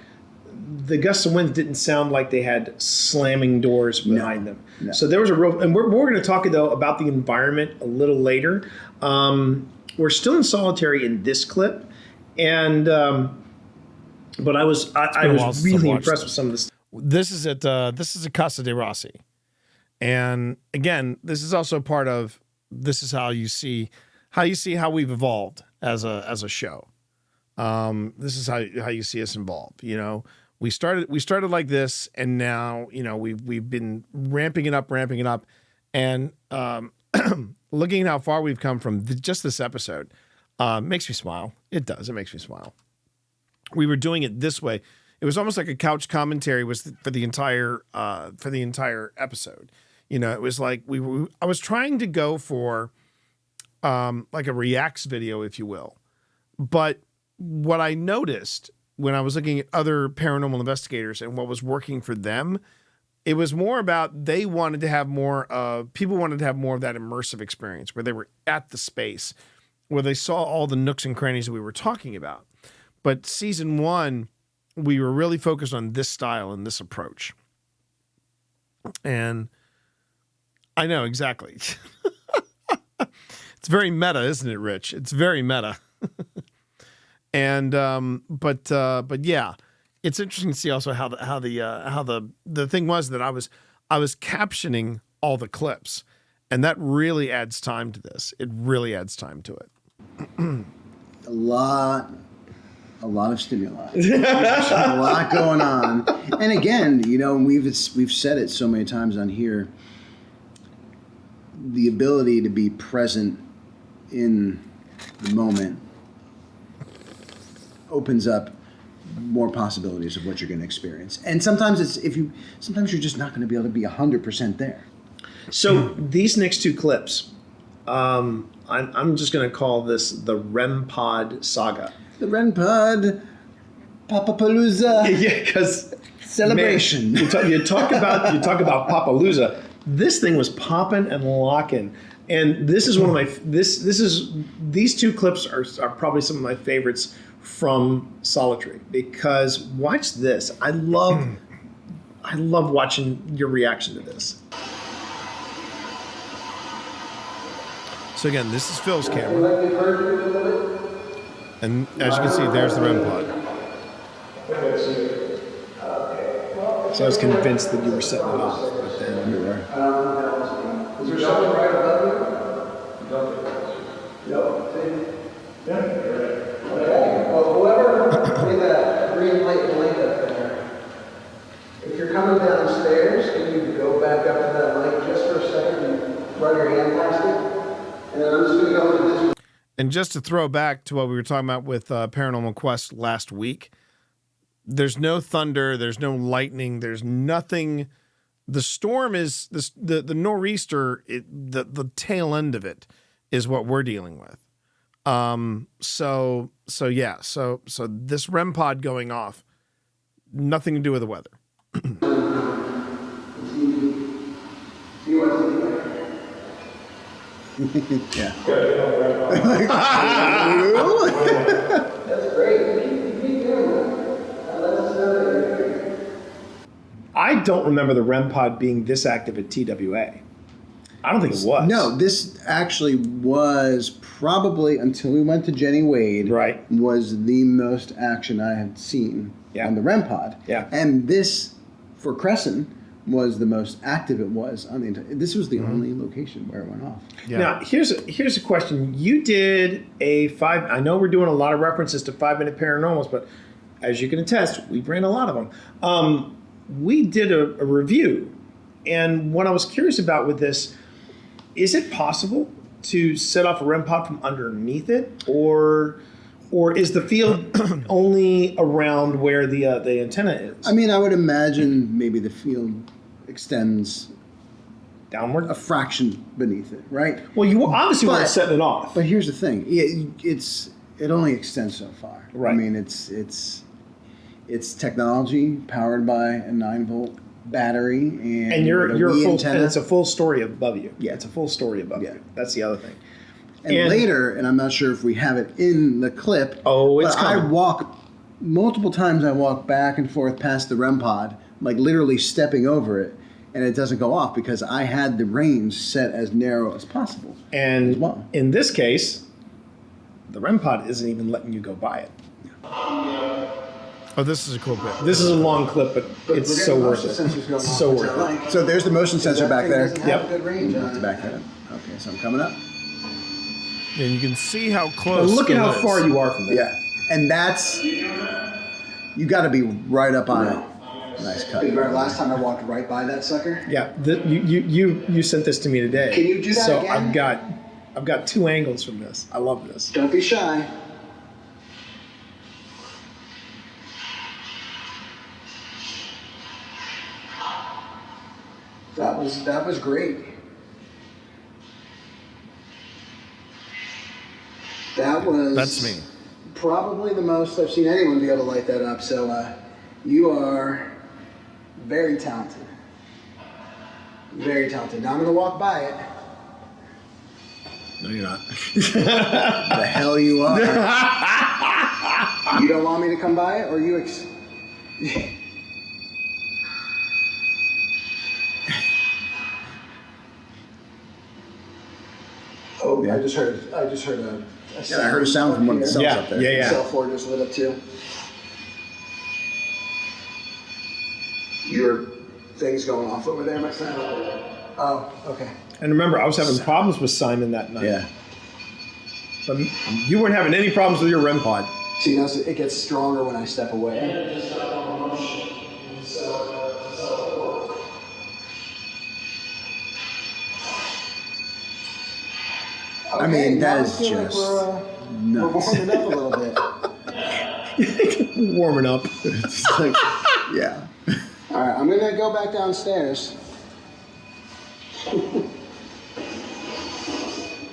Speaker 7: the gusts of wind didn't sound like they had slamming doors behind them.
Speaker 6: No.
Speaker 7: So there was a real, and we're going to talk though about the environment a little later. We're still in solitary in this clip, and but I was really impressed with some of this.
Speaker 1: This is at Casa de Rossi, and again, this is also part of how you see how we've evolved as a show. This is how you see us involved. We started like this, and now we've been ramping it up, and looking at how far we've come from just this episode makes me smile. It does. It makes me smile. We were doing it this way. It was almost like a couch commentary for the entire episode. It was like I was trying to go for like a reacts video, if you will. But what I noticed when I was looking at other paranormal investigators and what was working for them, it was more about people wanted to have more of that immersive experience where they were at the space, where they saw all the nooks and crannies that we were talking about. But season 1, we were really focused on this style and this approach. And I know exactly. It's very meta, isn't it, Rich? It's very meta. And but yeah, it's interesting to see also how the thing was that I was captioning all the clips, and that really adds time to this. It really adds time to it.
Speaker 6: A lot of stimuli. There's a lot going on. And again, we've said it so many times on here, the ability to be present in the moment opens up more possibilities of what you're going to experience. And sometimes sometimes you're just not going to be able to be 100% there.
Speaker 7: So these next two clips, I'm just going to call this the REM Pod saga.
Speaker 6: The REM Pod Papapalooza.
Speaker 7: Yeah, because
Speaker 6: celebration.
Speaker 7: Man, you talk about Papalooza. This thing was popping and locking, and this is one of my these two clips are probably some of my favorites from Solitary, because watch this. I love watching your reaction to this.
Speaker 1: So again, this is Phil's camera. And as you can see, there's the REM pod.
Speaker 7: So I was convinced that you were setting it off, but then
Speaker 6: You were.
Speaker 8: Is there something right above you? No. Yeah. Okay. Well, whoever made that green plate light up there, if you're coming downstairs, can you go back up to that light just for a second and run your hand past it? And then I'm just going to go into this.
Speaker 1: And just to throw back to what we were talking about with Paranormal Quest last week, there's no thunder, there's no lightning, there's nothing. The storm is the nor'easter. The tail end of it is what we're dealing with. So this REM pod going off, nothing to do with the weather.
Speaker 6: Yeah.
Speaker 8: That's great. Keep doing that. Let us know that you're here.
Speaker 7: I don't remember the REM pod being this active at TWA. I don't think it was.
Speaker 6: No, this actually was probably, until we went to Jenny Wade,
Speaker 7: Right.
Speaker 6: was the most action I had seen on the REM pod.
Speaker 7: Yeah.
Speaker 6: And this, for Cresson, was the most active it was on the entire. This was the only location where it went off.
Speaker 1: Yeah.
Speaker 7: Now, here's a question. You did I know we're doing a lot of references to 5 Minute Paranormals, but as you can attest, we ran a lot of them. We did a review, and what I was curious about with this, is it possible to set off a REM pod from underneath it, or is the field only around where the antenna is?
Speaker 6: I mean, I would imagine maybe the field extends
Speaker 7: Downward?
Speaker 6: a fraction beneath it, right?
Speaker 7: Well, you obviously weren't
Speaker 6: But-
Speaker 7: setting it off.
Speaker 6: But here's the thing: it only extends so far.
Speaker 7: Right.
Speaker 6: I mean, it's technology powered by a 9-volt battery,
Speaker 7: And you're
Speaker 6: a
Speaker 7: full,
Speaker 6: Wii
Speaker 7: and
Speaker 6: antenna.
Speaker 7: it's a full story above you.
Speaker 6: Yeah.
Speaker 7: It's a full story above
Speaker 6: Yeah.
Speaker 7: you. That's the other thing.
Speaker 6: And later, and I'm not sure if we have it in the clip.
Speaker 7: Oh, it's
Speaker 6: but I
Speaker 7: coming.
Speaker 6: walk multiple times. I walk back and forth past the REM pod, like literally stepping over it, and it doesn't go off because I had the range set as narrow as possible.
Speaker 7: And
Speaker 6: as well.
Speaker 7: in this case, the REM pod isn't even letting you go by it.
Speaker 1: Oh, this is a cool bit.
Speaker 7: This is a long clip, but it's so worth it. It's so worth it.
Speaker 6: So there's the motion sensor back there.
Speaker 7: Yep.
Speaker 6: Good range. You have to back that up. Okay, so I'm coming up.
Speaker 1: And you can see how
Speaker 7: But
Speaker 1: close.
Speaker 7: look at
Speaker 1: it
Speaker 7: how
Speaker 1: is.
Speaker 7: far you are from there.
Speaker 6: Yeah, and that's you got to be right up on it. Nice cut.
Speaker 8: Remember last time I walked right by that sucker?
Speaker 7: Yeah, you sent this to me today.
Speaker 8: Can you do that
Speaker 7: so
Speaker 8: again?
Speaker 7: I've got 2 angles from this. I love this.
Speaker 8: Don't be shy. That was great. That was.
Speaker 1: That's me.
Speaker 8: Probably the most I've seen anyone be able to light that up. So you are very talented. Very talented. Now I'm going to walk by it.
Speaker 7: No, you're not.
Speaker 6: The hell you are.
Speaker 8: You don't want me to come by it, or you? Oh, yeah. I just heard a
Speaker 6: Yeah, I heard a sound from one of the cells
Speaker 7: Yeah,
Speaker 6: up there.
Speaker 7: yeah.
Speaker 8: Cell 4 just lit up too. Your thing's going off over there, my friend. Oh, okay.
Speaker 7: And remember, I was having problems with Simon that night.
Speaker 6: Yeah.
Speaker 7: But you weren't having any problems with your REM pod.
Speaker 8: See, now it gets stronger when I step away.
Speaker 6: I mean, that
Speaker 8: now
Speaker 6: is
Speaker 8: I feel
Speaker 6: just
Speaker 8: we're
Speaker 6: nuts.
Speaker 8: warming up a little bit.
Speaker 7: Warming up.
Speaker 6: It's like, yeah.
Speaker 8: All right, I'm gonna go back downstairs.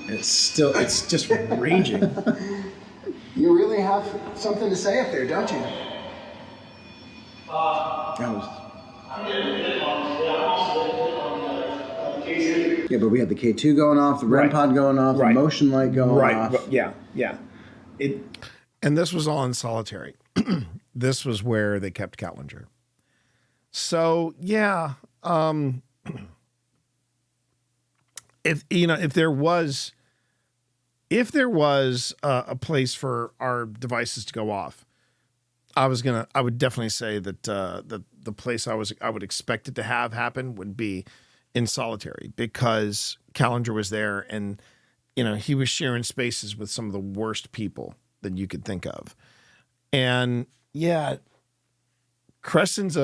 Speaker 7: It's just raging.
Speaker 8: You really have something to say up there, don't you?
Speaker 6: That was. Yeah, but we had the K2 going off, the REM
Speaker 7: Right.
Speaker 6: pod going off,
Speaker 7: Right.
Speaker 6: the motion light going
Speaker 7: Right.
Speaker 6: off.
Speaker 7: Yeah. It.
Speaker 1: And this was all in solitary. This was where they kept Kalinger. So yeah, if there was a place for our devices to go off, I would definitely say that the place I would expect it to have happen would be in solitary, because Kalinger was there, and he was sharing spaces with some of the worst people that you could think of. And yeah, Cresson's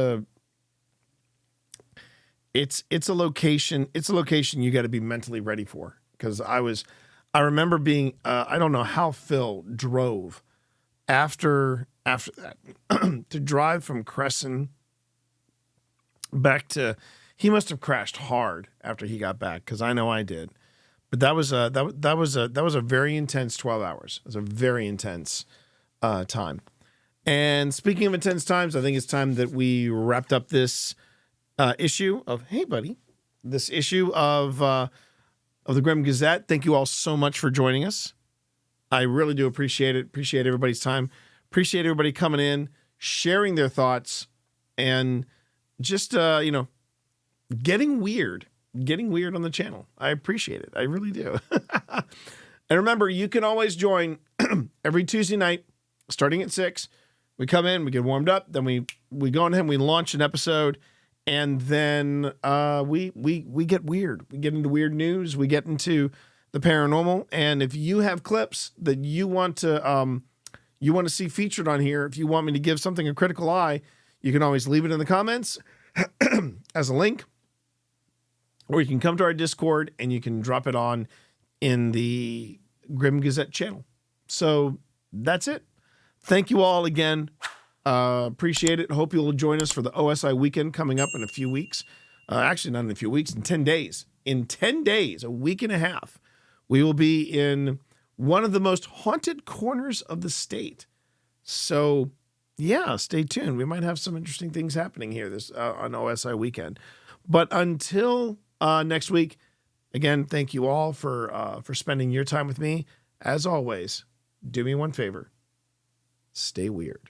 Speaker 1: it's a location you got to be mentally ready for, because I remember being I don't know how Phil drove after that to drive from Cresson back to, he must have crashed hard after he got back, because I know I did. But that was a very intense 12 hours. It was a very intense time. And speaking of intense times, I think it's time that we wrapped up this issue of, hey buddy, this issue of the Grim Gazette. Thank you all so much for joining us. I really do appreciate it. Appreciate everybody's time. Appreciate everybody coming in, sharing their thoughts, and just getting weird on the channel. I appreciate it. I really do. And remember, you can always join every Tuesday night, starting at 6. We come in, we get warmed up, then we go on ahead and we launch an episode, and then we get weird. We get into weird news. We get into the paranormal. And if you have clips that you want to see featured on here, if you want me to give something a critical eye, you can always leave it in the comments as a link, or you can come to our Discord and you can drop it on in the Grim Gazette channel. So that's it. Thank you all again. Appreciate it. Hope you'll join us for the OSI Weekend coming up in a few weeks. Actually, not in a few weeks, in 10 days. In 10 days, a week and a half, we will be in one of the most haunted corners of the state. So, yeah, stay tuned. We might have some interesting things happening here on OSI Weekend. But until next week, again, thank you all for spending your time with me. As always, do me one favor. Stay weird.